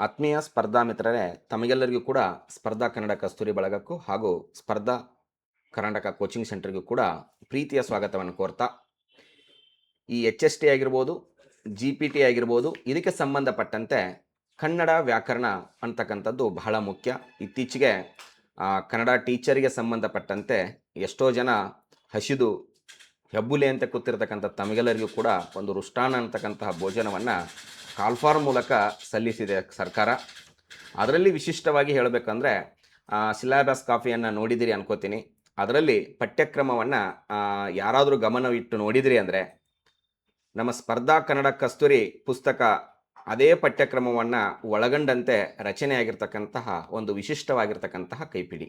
ಆತ್ಮೀಯ ಸ್ಪರ್ಧಾ ಮಿತ್ರರೇ, ತಮಗೆಲ್ಲರಿಗೂ ಕೂಡ ಸ್ಪರ್ಧಾ ಕನ್ನಡ ಕಸ್ತೂರಿ ಬಳಗಕ್ಕೂ ಹಾಗೂ ಸ್ಪರ್ಧಾ ಕರ್ನಾಟಕ ಕೋಚಿಂಗ್ ಸೆಂಟರ್ಗೂ ಕೂಡ ಪ್ರೀತಿಯ ಸ್ವಾಗತವನ್ನು ಕೋರ್ತಾ, ಈ HST ಆಗಿರ್ಬೋದು, GPT ಆಗಿರ್ಬೋದು, ಇದಕ್ಕೆ ಸಂಬಂಧಪಟ್ಟಂತೆ ಕನ್ನಡ ವ್ಯಾಕರಣ ಅಂತಕ್ಕಂಥದ್ದು ಬಹಳ ಮುಖ್ಯ. ಇತ್ತೀಚೆಗೆ ಕನ್ನಡ ಟೀಚರಿಗೆ ಸಂಬಂಧಪಟ್ಟಂತೆ ಎಷ್ಟೋ ಜನ ಹಸಿದು ಹೆಬ್ಬುಲಿ ಅಂತ ಕೂತಿರ್ತಕ್ಕಂಥ ತಮಗೆಲ್ಲರಿಗೂ ಕೂಡ ಒಂದು ರುಷ್ಟಾನ ಅಂತಕ್ಕಂತಹ ಭೋಜನವನ್ನು ಕಾಲ್ಫಾರ್ ಮೂಲಕ ಸಲ್ಲಿಸಿದೆ ಸರ್ಕಾರ. ಅದರಲ್ಲಿ ವಿಶಿಷ್ಟವಾಗಿ ಹೇಳಬೇಕಂದ್ರೆ ಸಿಲೆಬಸ್ ಕಾಫಿಯನ್ನು ನೋಡಿದಿರಿ ಅನ್ಕೋತೀನಿ. ಅದರಲ್ಲಿ ಪಠ್ಯಕ್ರಮವನ್ನು ಯಾರಾದರೂ ಗಮನವಿಟ್ಟು ನೋಡಿದಿರಿ ಅಂದರೆ ನಮ್ಮ ಸ್ಪರ್ಧಾ ಕನ್ನಡ ಕಸ್ತೂರಿ ಪುಸ್ತಕ ಅದೇ ಪಠ್ಯಕ್ರಮವನ್ನು ಒಳಗೊಂಡಂತೆ ರಚನೆಯಾಗಿರ್ತಕ್ಕಂತಹ ಒಂದು ವಿಶಿಷ್ಟವಾಗಿರ್ತಕ್ಕಂತಹ ಕೈಪಿಡಿ.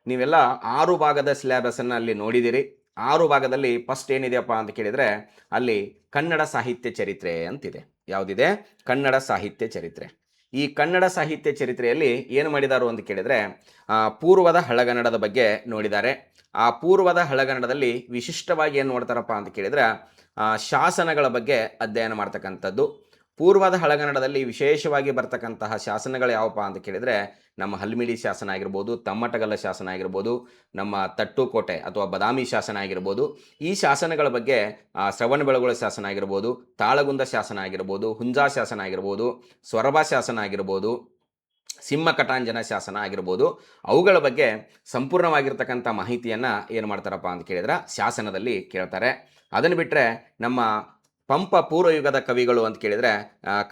ನೀವೆಲ್ಲ 6 ಭಾಗದ ಸಿಲೆಬಸನ್ನು ಅಲ್ಲಿ ನೋಡಿದಿರಿ. 6 ಭಾಗದಲ್ಲಿ ಫಸ್ಟ್ ಏನಿದೆಯಪ್ಪ ಅಂತ ಕೇಳಿದರೆ ಅಲ್ಲಿ ಕನ್ನಡ ಸಾಹಿತ್ಯ ಚರಿತ್ರೆ ಅಂತಿದೆ. ಯಾವುದಿದೆ? ಕನ್ನಡ ಸಾಹಿತ್ಯ ಚರಿತ್ರೆ. ಈ ಕನ್ನಡ ಸಾಹಿತ್ಯ ಚರಿತ್ರೆಯಲ್ಲಿ ಏನು ಮಾಡಿದಾರು ಅಂತ ಕೇಳಿದರೆ ಪೂರ್ವದ ಹಳಗನ್ನಡದ ಬಗ್ಗೆ ನೋಡಿದ್ದಾರೆ. ಆ ಪೂರ್ವದ ಹಳಗನ್ನಡದಲ್ಲಿ ವಿಶಿಷ್ಟವಾಗಿ ಏನು ನೋಡ್ತಾರಪ್ಪ ಅಂತ ಕೇಳಿದರೆ ಶಾಸನಗಳ ಬಗ್ಗೆ ಅಧ್ಯಯನ ಮಾಡ್ತಕ್ಕಂಥದ್ದು. ಪೂರ್ವದ ಹಳಗನ್ನಡದಲ್ಲಿ ವಿಶೇಷವಾಗಿ ಬರ್ತಕ್ಕಂತಹ ಶಾಸನಗಳು ಯಾವಪ್ಪ ಅಂತ ಕೇಳಿದರೆ ನಮ್ಮ ಹಲ್ಮಿಡಿ ಶಾಸನ ಆಗಿರ್ಬೋದು, ತಮ್ಮಟಗಲ್ಲ ಶಾಸನ ಆಗಿರ್ಬೋದು, ನಮ್ಮ ತಟ್ಟುಕೋಟೆ ಅಥವಾ ಬದಾಮಿ ಶಾಸನ ಆಗಿರ್ಬೋದು. ಈ ಶಾಸನಗಳ ಬಗ್ಗೆ ಶ್ರವಣಬೆಳಗೊಳ ಶಾಸನ ಆಗಿರ್ಬೋದು, ತಾಳಗುಂದ ಶಾಸನ ಆಗಿರ್ಬೋದು, ಹುಂಜಾ ಶಾಸನ ಆಗಿರ್ಬೋದು, ಸೊರಬ ಶಾಸನ ಆಗಿರ್ಬೋದು, ಸಿಂಹ ಕಟಾಂಜನ ಶಾಸನ ಆಗಿರ್ಬೋದು, ಅವುಗಳ ಬಗ್ಗೆ ಸಂಪೂರ್ಣವಾಗಿರ್ತಕ್ಕಂಥ ಮಾಹಿತಿಯನ್ನು ಏನು ಮಾಡ್ತಾರಪ್ಪ ಅಂತ ಕೇಳಿದ್ರೆ ಶಾಸನದಲ್ಲಿ ಕೇಳ್ತಾರೆ. ಅದನ್ನು ಬಿಟ್ಟರೆ ನಮ್ಮ ಪಂಪ ಪೂರ್ವಯುಗದ ಕವಿಗಳು ಅಂತ ಕೇಳಿದರೆ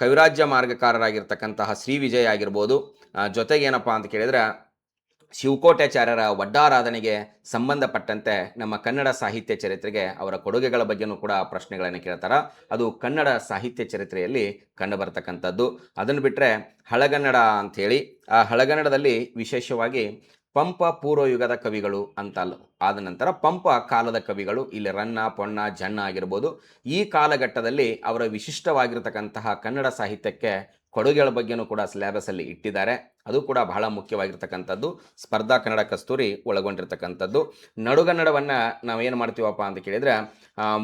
ಕವಿರಾಜ್ಯ ಮಾರ್ಗಕಾರರಾಗಿರ್ತಕ್ಕಂತಹ ಶ್ರೀ ವಿಜಯ ಆಗಿರ್ಬೋದು, ಜೊತೆಗೇನಪ್ಪ ಅಂತ ಕೇಳಿದರೆ ಶಿವಕೋಟ್ಯಾಚಾರ್ಯರ ಒಡ್ಡಾರಾಧನೆಗೆ ಸಂಬಂಧಪಟ್ಟಂತೆ ನಮ್ಮ ಕನ್ನಡ ಸಾಹಿತ್ಯ ಚರಿತ್ರೆಗೆ ಅವರ ಕೊಡುಗೆಗಳ ಬಗ್ಗೆನೂ ಕೂಡ ಪ್ರಶ್ನೆಗಳನ್ನು ಕೇಳ್ತಾರೆ. ಅದು ಕನ್ನಡ ಸಾಹಿತ್ಯ ಚರಿತ್ರೆಯಲ್ಲಿ ಕಂಡುಬರ್ತಕ್ಕಂಥದ್ದು. ಅದನ್ನು ಬಿಟ್ಟರೆ ಹಳಗನ್ನಡ ಅಂಥೇಳಿ, ಆ ಹಳಗನ್ನಡದಲ್ಲಿ ವಿಶೇಷವಾಗಿ ಪಂಪ ಪೂರ್ವಯುಗದ ಕವಿಗಳು ಅಂತಲ್ಲ, ಆದ ನಂತರ ಪಂಪ ಕಾಲದ ಕವಿಗಳು, ಇಲ್ಲಿ ರನ್ನ, ಪೊನ್ನ, ಜನ್ನ ಆಗಿರ್ಬೋದು, ಈ ಕಾಲಘಟ್ಟದಲ್ಲಿ ಅವರ ವಿಶಿಷ್ಟವಾಗಿರ್ತಕ್ಕಂತಹ ಕನ್ನಡ ಸಾಹಿತ್ಯಕ್ಕೆ ಕೊಡುಗೆಗಳ ಬಗ್ಗೆನೂ ಕೂಡ ಸಿಲೆಬಸಲ್ಲಿ ಇಟ್ಟಿದ್ದಾರೆ. ಅದು ಕೂಡ ಬಹಳ ಮುಖ್ಯವಾಗಿರ್ತಕ್ಕಂಥದ್ದು. ಸ್ಪರ್ಧಾ ಕನ್ನಡ ಕಸ್ತೂರಿ ಒಳಗೊಂಡಿರ್ತಕ್ಕಂಥದ್ದು. ನಡುಗನ್ನಡವನ್ನು ನಾವೇನು ಮಾಡ್ತೀವಪ್ಪ ಅಂತ ಕೇಳಿದರೆ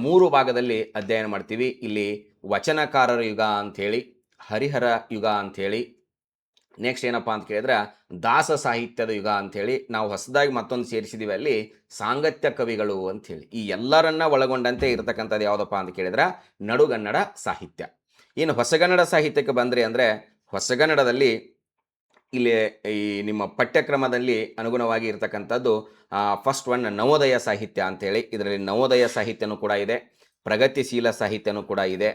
3 ಭಾಗದಲ್ಲಿ ಅಧ್ಯಯನ ಮಾಡ್ತೀವಿ. ಇಲ್ಲಿ ವಚನಕಾರರ ಯುಗ ಅಂಥೇಳಿ, ಹರಿಹರ ಯುಗ ಅಂಥೇಳಿ, ನೆಕ್ಸ್ಟ್ ಏನಪ್ಪ ಅಂತ ಕೇಳಿದ್ರೆ ದಾಸ ಸಾಹಿತ್ಯದ ಯುಗ ಅಂಥೇಳಿ, ನಾವು ಹೊಸದಾಗಿ ಮತ್ತೊಂದು ಸೇರಿಸಿದ್ದೀವಿ ಅಲ್ಲಿ ಸಾಂಗತ್ಯ ಕವಿಗಳು ಅಂಥೇಳಿ. ಈ ಎಲ್ಲರನ್ನ ಒಳಗೊಂಡಂತೆ ಇರತಕ್ಕಂಥದ್ದು ಯಾವುದಪ್ಪ ಅಂತ ಕೇಳಿದ್ರೆ ನಡುಗನ್ನಡ ಸಾಹಿತ್ಯ. ಇನ್ನು ಹೊಸಗನ್ನಡ ಸಾಹಿತ್ಯಕ್ಕೆ ಬಂದ್ರಿ ಅಂದರೆ ಹೊಸಗನ್ನಡದಲ್ಲಿ ಇಲ್ಲಿ ಈ ನಿಮ್ಮ ಪಠ್ಯಕ್ರಮದಲ್ಲಿ ಅನುಗುಣವಾಗಿ ಇರತಕ್ಕಂಥದ್ದು ಫಸ್ಟ್ ಒನ್ ನವೋದಯ ಸಾಹಿತ್ಯ ಅಂಥೇಳಿ. ಇದರಲ್ಲಿ ನವೋದಯ ಸಾಹಿತ್ಯನೂ ಕೂಡ ಇದೆ, ಪ್ರಗತಿಶೀಲ ಸಾಹಿತ್ಯನೂ ಕೂಡ ಇದೆ,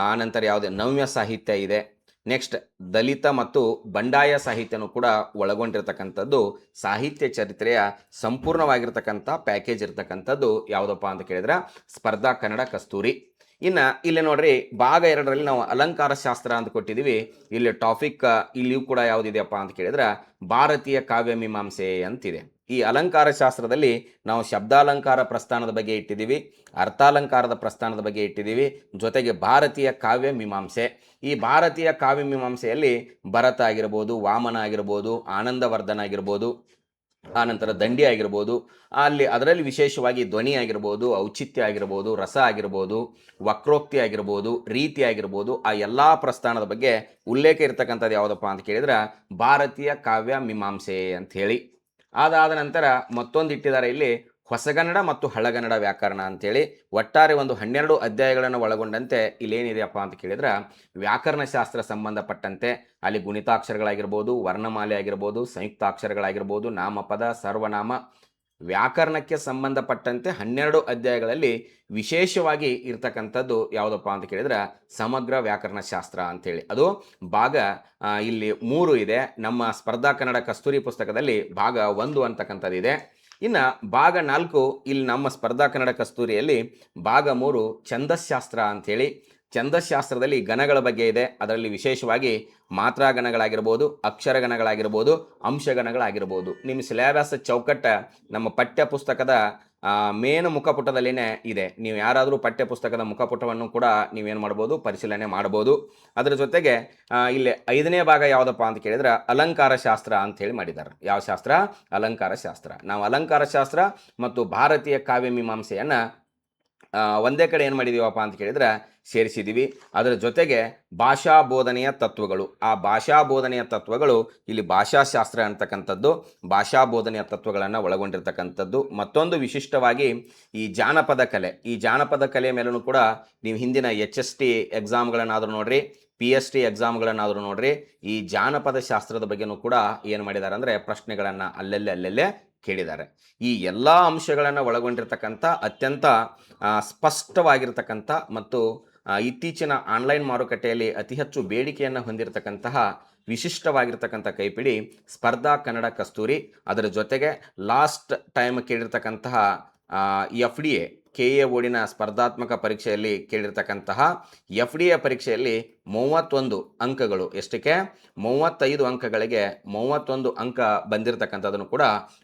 ಆನಂತರ ಯಾವುದೇ ನವ್ಯ ಸಾಹಿತ್ಯ ಇದೆ, ನೆಕ್ಸ್ಟ್ ದಲಿತ ಮತ್ತು ಬಂಡಾಯ ಸಾಹಿತ್ಯನೂ ಕೂಡ ಒಳಗೊಂಡಿರ್ತಕ್ಕಂಥದ್ದು. ಸಾಹಿತ್ಯ ಚರಿತ್ರೆಯ ಸಂಪೂರ್ಣವಾಗಿರ್ತಕ್ಕಂಥ ಪ್ಯಾಕೇಜ್ ಇರ್ತಕ್ಕಂಥದ್ದು ಯಾವುದಪ್ಪ ಅಂತ ಕೇಳಿದ್ರೆ ಸ್ಪರ್ಧಾ ಕನ್ನಡ ಕಸ್ತೂರಿ. ಇನ್ನು ಇಲ್ಲಿ ನೋಡ್ರಿ, ಭಾಗ 2ರಲ್ಲಿ ನಾವು ಅಲಂಕಾರ ಶಾಸ್ತ್ರ ಅಂತ ಕೊಟ್ಟಿದ್ದೀವಿ. ಇಲ್ಲಿ ಟಾಪಿಕ್ ಇಲ್ಲಿಯೂ ಕೂಡ ಯಾವುದಿದೆಯಪ್ಪ ಅಂತ ಕೇಳಿದ್ರೆ ಭಾರತೀಯ ಕಾವ್ಯ ಮೀಮಾಂಸೆ ಅಂತಿದೆ. ಈ ಅಲಂಕಾರ ಶಾಸ್ತ್ರದಲ್ಲಿ ನಾವು ಶಬ್ದಾಲಂಕಾರ ಪ್ರಸ್ಥಾನದ ಬಗ್ಗೆ ಇಟ್ಟಿದ್ದೀವಿ, ಅರ್ಥಾಲಂಕಾರದ ಪ್ರಸ್ಥಾನದ ಬಗ್ಗೆ ಇಟ್ಟಿದ್ದೀವಿ, ಜೊತೆಗೆ ಭಾರತೀಯ ಕಾವ್ಯ ಮೀಮಾಂಸೆ. ಈ ಭಾರತೀಯ ಕಾವ್ಯ ಮೀಮಾಂಸೆಯಲ್ಲಿ ಭರತ ಆಗಿರ್ಬೋದು, ವಾಮನ ಆಗಿರ್ಬೋದು, ಆನಂದವರ್ಧನ ಆಗಿರ್ಬೋದು, ಆನಂತರ ದಂಡಿ ಆಗಿರ್ಬೋದು, ಅದರಲ್ಲಿ ವಿಶೇಷವಾಗಿ ಧ್ವನಿ ಆಗಿರ್ಬೋದು, ಔಚಿತ್ಯ ಆಗಿರ್ಬೋದು, ರಸ ಆಗಿರ್ಬೋದು, ವಕ್ರೋಕ್ತಿ ಆಗಿರ್ಬೋದು, ರೀತಿ ಆಗಿರ್ಬೋದು, ಆ ಎಲ್ಲ ಪ್ರಸ್ಥಾನದ ಬಗ್ಗೆ ಉಲ್ಲೇಖ ಇರ್ತಕ್ಕಂಥದ್ದು ಯಾವುದಪ್ಪ ಅಂತ ಕೇಳಿದ್ರೆ ಭಾರತೀಯ ಕಾವ್ಯ ಮೀಮಾಂಸೆ ಅಂತ ಹೇಳಿ. ಅದಾದ ನಂತರ ಮತ್ತೊಂದು ಇಟ್ಟಿದ್ದಾರೆ ಇಲ್ಲಿ ಹೊಸಗನ್ನಡ ಮತ್ತು ಹಳಗನ್ನಡ ವ್ಯಾಕರಣ ಅಂತೇಳಿ. ಒಟ್ಟಾರೆ ಒಂದು 12 ಅಧ್ಯಾಯಗಳನ್ನು ಒಳಗೊಂಡಂತೆ ಇಲ್ಲೇನಿದೆಯಪ್ಪ ಅಂತ ಕೇಳಿದ್ರೆ ವ್ಯಾಕರಣ ಶಾಸ್ತ್ರ ಸಂಬಂಧಪಟ್ಟಂತೆ ಅಲ್ಲಿ ಗುಣಿತಾಕ್ಷರಗಳಾಗಿರ್ಬೋದು, ವರ್ಣಮಾಲೆ ಆಗಿರ್ಬೋದು, ಸಂಯುಕ್ತಾಕ್ಷರಗಳಾಗಿರ್ಬೋದು, ನಾಮಪದ, ಸರ್ವನಾಮ, ವ್ಯಾಕರಣಕ್ಕೆ ಸಂಬಂಧಪಟ್ಟಂತೆ 12 ಅಧ್ಯಾಯಗಳಲ್ಲಿ ವಿಶೇಷವಾಗಿ ಇರ್ತಕ್ಕಂಥದ್ದು ಯಾವುದಪ್ಪ ಅಂತ ಕೇಳಿದ್ರೆ ಸಮಗ್ರ ವ್ಯಾಕರಣ ಶಾಸ್ತ್ರ ಅಂಥೇಳಿ. ಅದು ಭಾಗ ಇಲ್ಲಿ 3 ಇದೆ. ನಮ್ಮ ಸ್ಪರ್ಧಾ ಕನ್ನಡ ಕಸ್ತೂರಿ ಪುಸ್ತಕದಲ್ಲಿ ಭಾಗ 1 ಅಂತಕ್ಕಂಥದ್ದು ಇದೆ. ಇನ್ನು ಭಾಗ 4 ಇಲ್ಲಿ ನಮ್ಮ ಸ್ಪರ್ಧಾ ಕನ್ನಡ ಕಸ್ತೂರಿಯಲ್ಲಿ ಭಾಗ 3 ಛಂದಸ್ಶಾಸ್ತ್ರ ಅಂಥೇಳಿ. ಛಂದಸ್ಶಾಸ್ತ್ರದಲ್ಲಿ ಗಣಗಳ ಬಗ್ಗೆ ಇದೆ. ಅದರಲ್ಲಿ ವಿಶೇಷವಾಗಿ ಮಾತ್ರಾಗಣಗಳಾಗಿರ್ಬೋದು, ಅಕ್ಷರಗಣಗಳಾಗಿರ್ಬೋದು, ಅಂಶಗಣಗಳಾಗಿರ್ಬೋದು. ನಿಮ್ಮ ಸಿಲೆಬಸ್ ಚೌಕಟ್ಟ ನಮ್ಮ ಪಠ್ಯ ಪುಸ್ತಕದ ಮೇನ್ ಮುಖಪುಟದಲ್ಲಿನೇ ಇದೆ. ನೀವು ಯಾರಾದರೂ ಪಠ್ಯ ಪುಸ್ತಕದ ಮುಖಪುಟವನ್ನು ಕೂಡ ನೀವೇನು ಮಾಡ್ಬೋದು, ಪರಿಶೀಲನೆ ಮಾಡ್ಬೋದು. ಅದರ ಜೊತೆಗೆ ಇಲ್ಲಿ 5ನೇ ಭಾಗ ಯಾವುದಪ್ಪ ಅಂತ ಕೇಳಿದ್ರೆ ಅಲಂಕಾರ ಶಾಸ್ತ್ರ ಅಂಥೇಳಿ ಮಾಡಿದ್ದಾರೆ. ಯಾವ ಶಾಸ್ತ್ರ? ಅಲಂಕಾರ ಶಾಸ್ತ್ರ. ನಾವು ಅಲಂಕಾರ ಶಾಸ್ತ್ರ ಮತ್ತು ಭಾರತೀಯ ಕಾವ್ಯ ಮೀಮಾಂಸೆಯನ್ನು ಒಂದೇ ಕಡೆ ಏನು ಮಾಡಿದೀವಪ್ಪ ಅಂತ ಕೇಳಿದ್ರೆ ಸೇರಿಸಿದ್ದೀವಿ. ಅದರ ಜೊತೆಗೆ ಭಾಷಾ ಬೋಧನೆಯ ತತ್ವಗಳು, ಆ ಭಾಷಾ ಬೋಧನೆಯ ತತ್ವಗಳು ಇಲ್ಲಿ ಭಾಷಾಶಾಸ್ತ್ರ ಅಂತಕ್ಕಂಥದ್ದು, ಭಾಷಾ ಬೋಧನೆಯ ತತ್ವಗಳನ್ನು ಒಳಗೊಂಡಿರ್ತಕ್ಕಂಥದ್ದು. ಮತ್ತೊಂದು ವಿಶಿಷ್ಟವಾಗಿ ಈ ಜಾನಪದ ಕಲೆ, ಈ ಜಾನಪದ ಕಲೆ ಮೇಲೂ ಕೂಡ ನೀವು ಹಿಂದಿನ HST ಎಕ್ಸಾಮ್ಗಳನ್ನಾದರೂ ನೋಡ್ರಿ, PST ಎಕ್ಸಾಮ್ಗಳನ್ನಾದರೂ ನೋಡ್ರಿ, ಈ ಜಾನಪದ ಶಾಸ್ತ್ರದ ಬಗ್ಗೆನೂ ಕೂಡ ಏನು ಮಾಡಿದ್ದಾರೆ ಅಂದರೆ ಪ್ರಶ್ನೆಗಳನ್ನು ಅಲ್ಲಲ್ಲೇ ಕೇಳಿದ್ದಾರೆ. ಈ ಎಲ್ಲ ಅಂಶಗಳನ್ನು ಒಳಗೊಂಡಿರ್ತಕ್ಕಂಥ ಅತ್ಯಂತ ಸ್ಪಷ್ಟವಾಗಿರ್ತಕ್ಕಂಥ ಮತ್ತು ಇತ್ತೀಚಿನ ಆನ್ಲೈನ್ ಮಾರುಕಟ್ಟೆಯಲ್ಲಿ ಅತಿ ಹೆಚ್ಚು ಬೇಡಿಕೆಯನ್ನು ಹೊಂದಿರತಕ್ಕಂತಹ ವಿಶಿಷ್ಟವಾಗಿರ್ತಕ್ಕಂಥ ಕೈಪಿಡಿ ಸ್ಪರ್ಧಾ ಕನ್ನಡ ಕಸ್ತೂರಿ. ಅದರ ಜೊತೆಗೆ ಲಾಸ್ಟ್ ಟೈಮ್ ಕೇಳಿರ್ತಕ್ಕಂತಹ FDA KA ಓಡಿನ ಸ್ಪರ್ಧಾತ್ಮಕ ಪರೀಕ್ಷೆಯಲ್ಲಿ ಕೇಳಿರ್ತಕ್ಕಂತಹ FDA ಪರೀಕ್ಷೆಯಲ್ಲಿ 31 ಅಂಕಗಳು, ಎಷ್ಟಕ್ಕೆ 35 ಅಂಕಗಳಿಗೆ 31 ಅಂಕ ಬಂದಿರತಕ್ಕಂಥದ್ದನ್ನು ಕೂಡ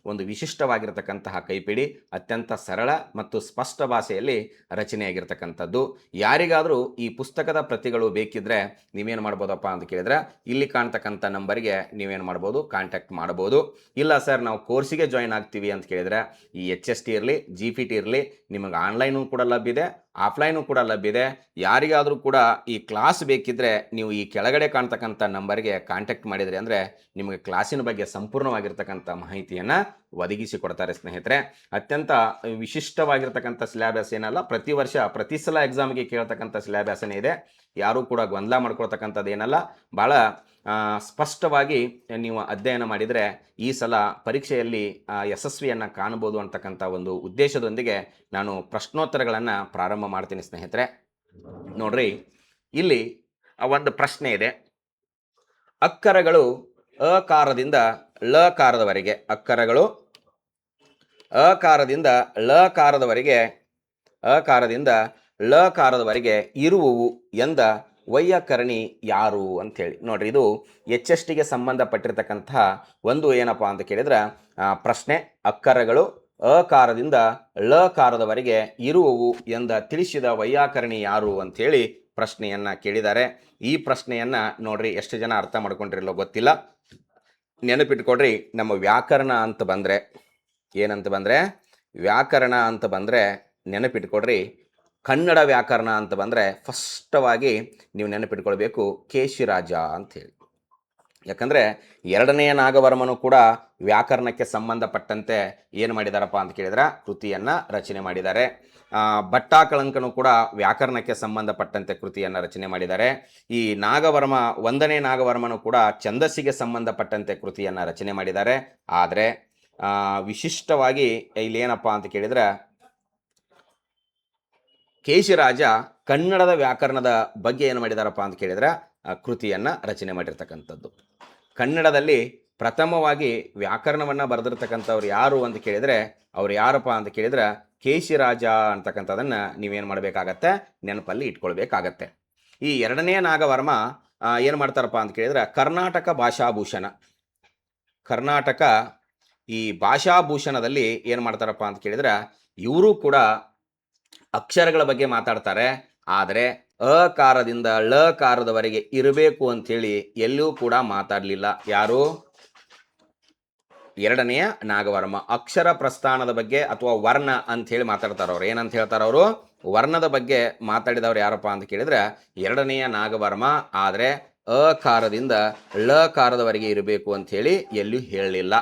ಒಂದು ವಿಶಿಷ್ಟವಾಗಿರ್ತಕ್ಕಂತಹ ಕೈಪಿಡಿ, ಅತ್ಯಂತ ಸರಳ ಮತ್ತು ಸ್ಪಷ್ಟ ಭಾಷೆಯಲ್ಲಿ ರಚನೆಯಾಗಿರ್ತಕ್ಕಂಥದ್ದು. ಯಾರಿಗಾದರೂ ಈ ಪುಸ್ತಕದ ಪ್ರತಿಗಳು ಬೇಕಿದ್ರೆ ನೀವೇನು ಮಾಡ್ಬೋದಪ್ಪ ಅಂತ ಕೇಳಿದ್ರೆ ಇಲ್ಲಿ ಕಾಣ್ತಕ್ಕಂಥ ನಂಬರ್ಗೆ ನೀವೇನು ಮಾಡ್ಬೋದು, ಕಾಂಟ್ಯಾಕ್ಟ್ ಮಾಡ್ಬೋದು. ಇಲ್ಲ ಸರ್ ನಾವು ಕೋರ್ಸಿಗೆ ಜಾಯಿನ್ ಆಗ್ತೀವಿ ಅಂತ ಕೇಳಿದ್ರೆ ಈ HST ಇರಲಿ GPT ಇರಲಿ ನಿಮಗೆ ಆನ್ಲೈನು ಕೂಡ ಲಭ್ಯ ಇದೆ, ಆಫ್ಲೈನು ಕೂಡ ಲಭ್ಯ ಇದೆ. ಯಾರಿಗಾದರೂ ಕೂಡ ಈ ಕ್ಲಾಸ್ ಬೇಕಿದ್ರೆ ನೀವು ಈ ಕೆಳಗಡೆ ಕಾಣ್ತಕ್ಕಂಥ ನಂಬರ್ಗೆ ಕಾಂಟ್ಯಾಕ್ಟ್ ಮಾಡಿದ್ರಿ ಅಂದರೆ ನಿಮಗೆ ಕ್ಲಾಸಿನ ಬಗ್ಗೆ ಸಂಪೂರ್ಣವಾಗಿರ್ತಕ್ಕಂಥ ಮಾಹಿತಿಯನ್ನು ಒದಗಿಸಿಕೊಡ್ತಾರೆ ಸ್ನೇಹಿತರೆ. ಅತ್ಯಂತ ವಿಶಿಷ್ಟವಾಗಿರ್ತಕ್ಕಂಥ ಸಿಲೆಬಸ್ ಏನಲ್ಲ, ಪ್ರತಿ ವರ್ಷ ಪ್ರತಿ ಸಲ ಎಕ್ಸಾಮ್ಗೆ ಕೇಳ್ತಕ್ಕಂಥ ಸಿಲೆಬಸ್ನೇ ಇದೆ. ಯಾರೂ ಕೂಡ ಗೊಂದಲ ಮಾಡ್ಕೊಳ್ತಕ್ಕಂಥದ್ದು ಏನಲ್ಲ, ಭಾಳ ಸ್ಪಷ್ಟವಾಗಿ ನೀವು ಅಧ್ಯಯನ ಮಾಡಿದರೆ ಈ ಸಲ ಪರೀಕ್ಷೆಯಲ್ಲಿ ಯಶಸ್ವಿಯನ್ನು ಕಾಣಬಹುದು ಅಂತಕ್ಕಂಥ ಒಂದು ಉದ್ದೇಶದೊಂದಿಗೆ ನಾನು ಪ್ರಶ್ನೋತ್ತರಗಳನ್ನು ಪ್ರಾರಂಭ ಮಾಡ್ತೀನಿ ಸ್ನೇಹಿತರೆ. ನೋಡ್ರಿ, ಇಲ್ಲಿ ಒಂದು ಪ್ರಶ್ನೆ ಇದೆ. ಅಕ್ಕರಗಳು ಅಕಾರದಿಂದ ಲಕಾರದವರೆಗೆ, ಅಕ್ಕರಗಳು ಅಕಾರದಿಂದ ಲಕಾರದವರೆಗೆ, ಅಕಾರದಿಂದ ಲಕಾರದವರೆಗೆ ಇರುವುವು ಎಂದ ವೈಯಾಕರಣಿ ಯಾರು ಅಂಥೇಳಿ. ನೋಡ್ರಿ, ಇದು HSTಗೆ ಸಂಬಂಧಪಟ್ಟಿರ್ತಕ್ಕಂತಹ ಒಂದು ಏನಪ್ಪ ಅಂತ ಕೇಳಿದ್ರೆ ಪ್ರಶ್ನೆ. ಅಕ್ಕರಗಳು ಅಕಾರದಿಂದ ಲಕಾರದವರೆಗೆ ಇರುವುವು ಎಂದ ತಿಳಿಸಿದ ವೈಯಾಕರಣಿ ಯಾರು ಅಂಥೇಳಿ ಪ್ರಶ್ನೆಯನ್ನು ಕೇಳಿದ್ದಾರೆ. ಈ ಪ್ರಶ್ನೆಯನ್ನು ನೋಡ್ರಿ ಎಷ್ಟು ಜನ ಅರ್ಥ ಮಾಡ್ಕೊಂಡಿರಲ್ಲೋ ಗೊತ್ತಿಲ್ಲ. ನೆನಪಿಟ್ಕೊಡ್ರಿ, ನಮ್ಮ ವ್ಯಾಕರಣ ಅಂತ ಬಂದರೆ, ಏನಂತ ಬಂದರೆ ವ್ಯಾಕರಣ ಅಂತ ಬಂದರೆ ನೆನಪಿಟ್ಕೊಡ್ರಿ, ಕನ್ನಡ ವ್ಯಾಕರಣ ಅಂತ ಬಂದರೆ ಫಸ್ಟವಾಗಿ ನೀವು ನೆನಪಿಟ್ಕೊಳ್ಬೇಕು ಕೇಶಿರಾಜ ಅಂಥೇಳಿ. ಯಾಕಂದರೆ ಎರಡನೆಯ ನಾಗವರ್ಮನು ಕೂಡ ವ್ಯಾಕರಣಕ್ಕೆ ಸಂಬಂಧಪಟ್ಟಂತೆ ಏನು ಮಾಡಿದಾರಪ್ಪ ಅಂತ ಕೇಳಿದ್ರೆ ಕೃತಿಯನ್ನು ರಚನೆ ಮಾಡಿದ್ದಾರೆ. ಭಟ್ಟಾಕಳಂಕನು ಕೂಡ ವ್ಯಾಕರಣಕ್ಕೆ ಸಂಬಂಧಪಟ್ಟಂತೆ ಕೃತಿಯನ್ನು ರಚನೆ ಮಾಡಿದ್ದಾರೆ. ಈ ನಾಗವರ್ಮ, 1ನೇ ನಾಗವರ್ಮನು ಕೂಡ ಛಂದಸ್ಸಿಗೆ ಸಂಬಂಧಪಟ್ಟಂತೆ ಕೃತಿಯನ್ನು ರಚನೆ ಮಾಡಿದ್ದಾರೆ. ಆದರೆ ವಿಶಿಷ್ಟವಾಗಿ ಇಲ್ಲಿ ಏನಪ್ಪ ಅಂತ ಕೇಳಿದ್ರೆ ಕೇಶಿರಾಜ ಕನ್ನಡದ ವ್ಯಾಕರಣದ ಬಗ್ಗೆ ಏನು ಮಾಡಿದಾರಪ್ಪ ಅಂತ ಕೇಳಿದ್ರೆ ಕೃತಿಯನ್ನು ರಚನೆ ಮಾಡಿರ್ತಕ್ಕಂಥದ್ದು. ಕನ್ನಡದಲ್ಲಿ ಪ್ರಥಮವಾಗಿ ವ್ಯಾಕರಣವನ್ನು ಬರೆದಿರ್ತಕ್ಕಂಥವ್ರು ಯಾರು ಅಂತ ಕೇಳಿದರೆ ಅವ್ರು ಯಾರಪ್ಪ ಅಂತ ಕೇಳಿದ್ರೆ ಕೇಶಿರಾಜ ಅಂತಕ್ಕಂಥದ್ದನ್ನು ನೀವೇನು ಮಾಡಬೇಕಾಗತ್ತೆ, ನೆನಪಲ್ಲಿ ಇಟ್ಕೊಳ್ಬೇಕಾಗತ್ತೆ. ಈ 2ನೇ ನಾಗವರ್ಮ ಏನು ಮಾಡ್ತಾರಪ್ಪ ಅಂತ ಕೇಳಿದ್ರೆ ಕರ್ನಾಟಕ ಭಾಷಾಭೂಷಣ, ಕರ್ನಾಟಕ ಈ ಭಾಷಾಭೂಷಣದಲ್ಲಿ ಏನು ಮಾಡ್ತಾರಪ್ಪ ಅಂತ ಕೇಳಿದ್ರೆ ಇವರು ಕೂಡ ಅಕ್ಷರಗಳ ಬಗ್ಗೆ ಮಾತಾಡ್ತಾರೆ. ಆದರೆ ಅಕಾರದಿಂದ ಲಕಾರದವರೆಗೆ ಇರಬೇಕು ಅಂಥೇಳಿ ಎಲ್ಲೂ ಕೂಡ ಮಾತಾಡಲಿಲ್ಲ. ಯಾರು? 2ನೆಯ ನಾಗವರ್ಮ. ಅಕ್ಷರ ಪ್ರಸ್ಥಾನದ ಬಗ್ಗೆ ಅಥವಾ ವರ್ಣ ಅಂಥೇಳಿ ಮಾತಾಡ್ತಾರೆ. ಅವ್ರು ಏನಂತ ಹೇಳ್ತಾರೆ, ಅವರು ವರ್ಣದ ಬಗ್ಗೆ ಮಾತಾಡಿದವ್ರು ಯಾರಪ್ಪ ಅಂತ ಕೇಳಿದ್ರೆ 2ನೆಯ ನಾಗವರ್ಮ. ಆದರೆ ಅಕಾರದಿಂದ ಲಕಾರದವರೆಗೆ ಇರಬೇಕು ಅಂಥೇಳಿ ಎಲ್ಲೂ ಹೇಳಲಿಲ್ಲ.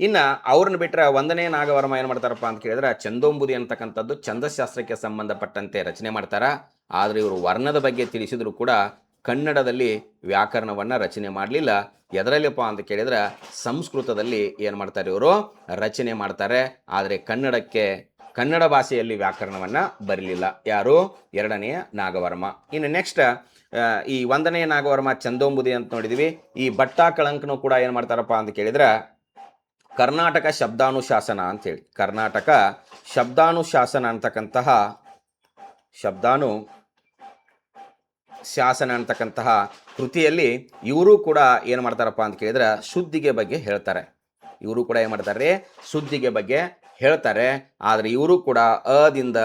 ಇನ್ನು ಅವ್ರನ್ನ ಬಿಟ್ಟರೆ 1ನೇ ನಾಗವರ್ಮ ಏನು ಮಾಡ್ತಾರಪ್ಪ ಅಂತ ಕೇಳಿದ್ರೆ ಚಂದೋಂಬುದಿ ಅಂತಕ್ಕಂಥದ್ದು ಛಂದಶಾಸ್ತ್ರಕ್ಕೆ ಸಂಬಂಧಪಟ್ಟಂತೆ ರಚನೆ ಮಾಡ್ತಾರೆ. ಆದರೆ ಇವರು ವರ್ಣದ ಬಗ್ಗೆ ತಿಳಿಸಿದ್ರು ಕೂಡ ಕನ್ನಡದಲ್ಲಿ ವ್ಯಾಕರಣವನ್ನು ರಚನೆ ಮಾಡಲಿಲ್ಲ. ಎದರಲ್ಲಪ್ಪ ಅಂತ ಕೇಳಿದ್ರೆ ಸಂಸ್ಕೃತದಲ್ಲಿ ಏನು ಮಾಡ್ತಾರೆ, ಇವರು ರಚನೆ ಮಾಡ್ತಾರೆ. ಆದರೆ ಕನ್ನಡ ಭಾಷೆಯಲ್ಲಿ ವ್ಯಾಕರಣವನ್ನು ಬರಲಿಲ್ಲ. ಯಾರು? 2ನೆಯ ನಾಗವರ್ಮ. ಇನ್ನು ನೆಕ್ಸ್ಟ್ ಈ 1ನೇ ನಾಗವರ್ಮ ಚಂದೋಂಬುದಿ ಅಂತ ನೋಡಿದ್ವಿ. ಈ ಭಟ್ಟಾಕಳಂಕನು ಕೂಡ ಏನು ಮಾಡ್ತಾರಪ್ಪ ಅಂತ ಕೇಳಿದ್ರೆ ಕರ್ನಾಟಕ ಶಬ್ದಾನುಶಾಸನ ಅಂತೇಳಿ, ಕರ್ನಾಟಕ ಶಬ್ದಾನುಶಾಸನ ಅಂತಕ್ಕಂತಹ ಶಾಸನ ಅಂತಕ್ಕಂತಹ ಕೃತಿಯಲ್ಲಿ ಇವರು ಕೂಡ ಏನು ಮಾಡ್ತಾರಪ್ಪ ಅಂತ ಕೇಳಿದ್ರೆ ಶುದ್ಧಿಗೆ ಬಗ್ಗೆ ಹೇಳ್ತಾರೆ. ಇವರು ಕೂಡ ಏನು ಮಾಡ್ತಾರೆ, ಶುದ್ಧಿಗೆ ಬಗ್ಗೆ ಹೇಳ್ತಾರೆ. ಆದರೆ ಇವರು ಕೂಡ ಅದಿಂದ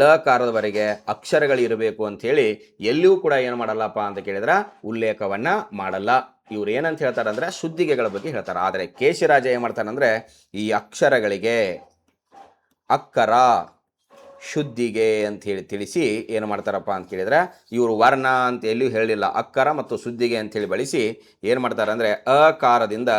ಲಕಾರದವರೆಗೆ ಅಕ್ಷರಗಳಿರಬೇಕು ಅಂಥೇಳಿ ಎಲ್ಲಿಯೂ ಕೂಡ ಏನು ಮಾಡಲ್ಲಪ್ಪ ಅಂತ ಕೇಳಿದ್ರೆ ಉಲ್ಲೇಖವನ್ನು ಮಾಡಲ್ಲ. ಇವ್ರು ಏನಂತ ಹೇಳ್ತಾರೆ ಅಂದರೆ ಶುದ್ಧಿಗೆಗಳ ಬಗ್ಗೆ ಹೇಳ್ತಾರೆ. ಆದರೆ ಕೇಶಿರಾಜ ಏನು ಮಾಡ್ತಾನೆ ಅಂದರೆ ಈ ಅಕ್ಷರಗಳಿಗೆ ಅಕ್ಕರ ಶುದ್ಧಿಗೆ ಅಂತ ಹೇಳಿ ತಿಳಿಸಿ ಏನು ಮಾಡ್ತಾರಪ್ಪ ಅಂತ ಕೇಳಿದ್ರೆ ಇವರು ವರ್ಣ ಅಂತ ಎಲ್ಲಿಯೂ ಹೇಳಿಲ್ಲ, ಅಕ್ಕರ ಮತ್ತು ಶುದ್ಧಿಗೆ ಅಂತೇಳಿ ಬಳಸಿ ಏನು ಮಾಡ್ತಾರೆ ಅಂದರೆ ಅಕಾರದಿಂದ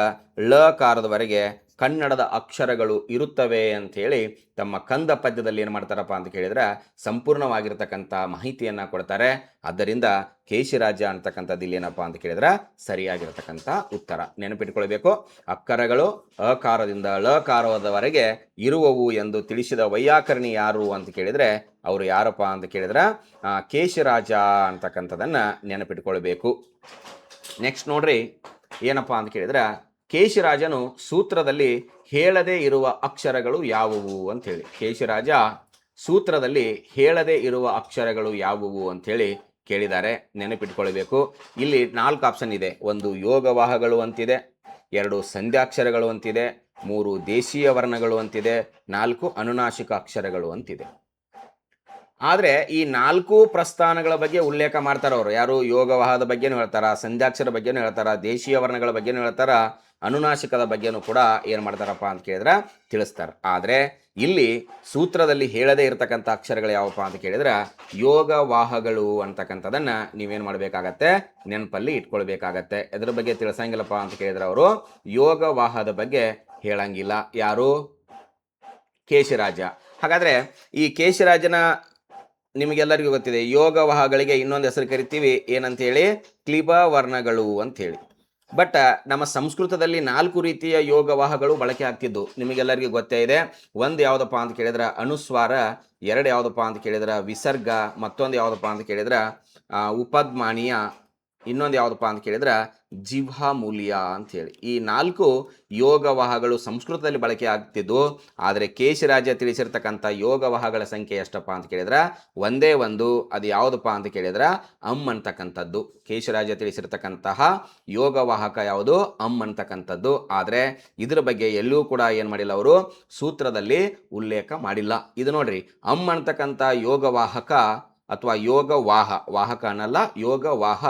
ಳಕಾರದವರೆಗೆ ಕನ್ನಡದ ಅಕ್ಷರಗಳು ಇರುತ್ತವೆ ಅಂಥೇಳಿ ತಮ್ಮ ಕಂದ ಪದ್ಯದಲ್ಲಿ ಏನು ಮಾಡ್ತಾರಪ್ಪ ಅಂತ ಕೇಳಿದ್ರೆ ಸಂಪೂರ್ಣವಾಗಿರ್ತಕ್ಕಂಥ ಮಾಹಿತಿಯನ್ನು ಕೊಡ್ತಾರೆ. ಆದ್ದರಿಂದ ಕೇಶಿರಾಜ ಅಂತಕ್ಕಂಥದ್ದು ಇಲ್ಲಿ ಏನಪ್ಪ ಅಂತ ಕೇಳಿದ್ರೆ ಸರಿಯಾಗಿರ್ತಕ್ಕಂಥ ಉತ್ತರ. ನೆನಪಿಟ್ಕೊಳ್ಬೇಕು, ಅಕ್ಕರಗಳು ಅಕಾರದಿಂದ ಳಕಾರದವರೆಗೆ ಇರುವವು ಎಂದು ತಿಳಿಸಿದ ವೈಯಾಕರಣಿ ಯಾರು ಅಂತ ಕೇಳಿದ್ರೆ ಅವರು ಯಾರಪ್ಪ ಅಂತ ಕೇಳಿದ್ರೆ ಕೇಶಿರಾಜ ಅಂತಕ್ಕಂಥದ್ದನ್ನು ನೆನಪಿಟ್ಕೊಳ್ಬೇಕು. ನೆಕ್ಸ್ಟ್ ನೋಡ್ರಿ, ಏನಪ್ಪ ಅಂತ ಕೇಳಿದ್ರೆ ಕೇಶಿರಾಜನು ಸೂತ್ರದಲ್ಲಿ ಹೇಳದೇ ಇರುವ ಅಕ್ಷರಗಳು ಯಾವುವು ಅಂಥೇಳಿ. ಕೇಶಿರಾಜ ಸೂತ್ರದಲ್ಲಿ ಹೇಳದೇ ಇರುವ ಅಕ್ಷರಗಳು ಯಾವುವು ಅಂಥೇಳಿ ಕೇಳಿದ್ದಾರೆ. ನೆನಪಿಟ್ಕೊಳ್ಬೇಕು, ಇಲ್ಲಿ 4 ಆಪ್ಷನ್ ಇದೆ. 1 ಯೋಗವಾಹಗಳು ಅಂತಿದೆ, 2 ಸಂಧ್ಯಾಕ್ಷರಗಳು ಅಂತಿದೆ, 3 ದೇಶೀಯ ವರ್ಣಗಳು ಅಂತಿದೆ, 4 ಅನುನಾಸಿಕ ಅಕ್ಷರಗಳು ಅಂತಿದೆ. ಆದರೆ ಈ 4 ಪ್ರಸ್ಥಾನಗಳ ಬಗ್ಗೆ ಉಲ್ಲೇಖ ಮಾಡ್ತಾರೆ ಅವರು. ಯಾರು? ಯೋಗವಾಹದ ಬಗ್ಗೆನೂ ಹೇಳ್ತಾರ, ಸಂಧ್ಯಾಕ್ಷರ ಬಗ್ಗೆನೂ ಹೇಳ್ತಾರ, ದೇಶೀಯ ವರ್ಣಗಳ ಬಗ್ಗೆನೂ ಹೇಳ್ತಾರ, ಅನುನಾಸಿಕದ ಬಗ್ಗೆನೂ ಕೂಡ ಏನು ಮಾಡ್ತಾರಪ್ಪ ಅಂತ ಕೇಳಿದ್ರೆ ತಿಳಿಸ್ತಾರೆ. ಆದರೆ ಇಲ್ಲಿ ಸೂತ್ರದಲ್ಲಿ ಹೇಳದೇ ಇರತಕ್ಕಂಥ ಅಕ್ಷರಗಳು ಯಾವಪ್ಪ ಅಂತ ಕೇಳಿದ್ರೆ ಯೋಗವಾಹಗಳು ಅಂತಕ್ಕಂಥದ್ದನ್ನು ನೀವೇನು ಮಾಡಬೇಕಾಗತ್ತೆ, ನೆನಪಲ್ಲಿ ಇಟ್ಕೊಳ್ಬೇಕಾಗತ್ತೆ. ಎದ್ರ ಬಗ್ಗೆ ತಿಳಿಸಂಗಿಲ್ಲಪ್ಪ ಅಂತ ಕೇಳಿದ್ರೆ ಅವರು ಯೋಗವಾಹದ ಬಗ್ಗೆ ಹೇಳಂಗಿಲ್ಲ. ಯಾರು? ಕೇಶಿರಾಜ. ಹಾಗಾದರೆ ಈ ಕೇಶಿರಾಜನ ನಿಮಗೆಲ್ಲರಿಗೂ ಗೊತ್ತಿದೆ, ಯೋಗವಾಹಗಳಿಗೆ ಇನ್ನೊಂದು ಹೆಸರು ಕರಿತೀವಿ, ಏನಂತೇಳಿ? ಕ್ಲಿಬವರ್ಣಗಳು ಅಂಥೇಳಿ. ಬಟ್ ನಮ್ಮ ಸಂಸ್ಕೃತದಲ್ಲಿ 4 ರೀತಿಯ ಯೋಗವಾಹಗಳು ಬಳಕೆ ಆಗ್ತಿದ್ದು ನಿಮಗೆಲ್ಲರಿಗೂ ಗೊತ್ತೇ ಇದೆ. 1 ಯಾವುದಪ್ಪ ಅಂತ ಕೇಳಿದ್ರೆ ಅನುಸ್ವಾರ, 2 ಯಾವುದಪ್ಪ ಅಂತ ಕೇಳಿದ್ರೆ ವಿಸರ್ಗ, ಮತ್ತೊಂದು ಯಾವುದಪ್ಪ ಅಂತ ಕೇಳಿದ್ರೆ ಉಪದ್ಮಾನೀಯ, ಇನ್ನೊಂದು ಯಾವುದಪ್ಪ ಅಂತ ಕೇಳಿದ್ರೆ ಜಿಹ್ವಾಮೂಲ್ಯ ಅಂಥೇಳಿ. ಈ 4 ಯೋಗವಾಹಗಳು ಸಂಸ್ಕೃತದಲ್ಲಿ ಬಳಕೆ ಆಗ್ತಿದ್ದು. ಆದರೆ ಕೇಶಿರಾಜ ತಿಳಿಸಿರ್ತಕ್ಕಂಥ ಯೋಗವಾಹಗಳ ಸಂಖ್ಯೆ ಎಷ್ಟಪ್ಪ ಅಂತ ಕೇಳಿದ್ರೆ ಒಂದೇ ಒಂದು. ಅದು ಯಾವುದಪ್ಪ ಅಂತ ಕೇಳಿದ್ರೆ ಅಂತಕ್ಕಂಥದ್ದು. ಕೇಶಿರಾಜ ತಿಳಿಸಿರ್ತಕ್ಕಂತಹ ಯೋಗವಾಹಕ ಯಾವುದು? ಅಂತಕ್ಕಂಥದ್ದು. ಆದರೆ ಇದರ ಬಗ್ಗೆ ಎಲ್ಲೂ ಕೂಡ ಏನು ಮಾಡಿಲ್ಲ, ಅವರು ಸೂತ್ರದಲ್ಲಿ ಉಲ್ಲೇಖ ಮಾಡಿಲ್ಲ. ಇದು ನೋಡ್ರಿ, ಅಂತಕ್ಕಂಥ ಯೋಗವಾಹಕ ಅಥವಾ ಯೋಗವಾಹ, ವಾಹಕ ಅನ್ನಲ್ಲ, ಯೋಗವಾಹ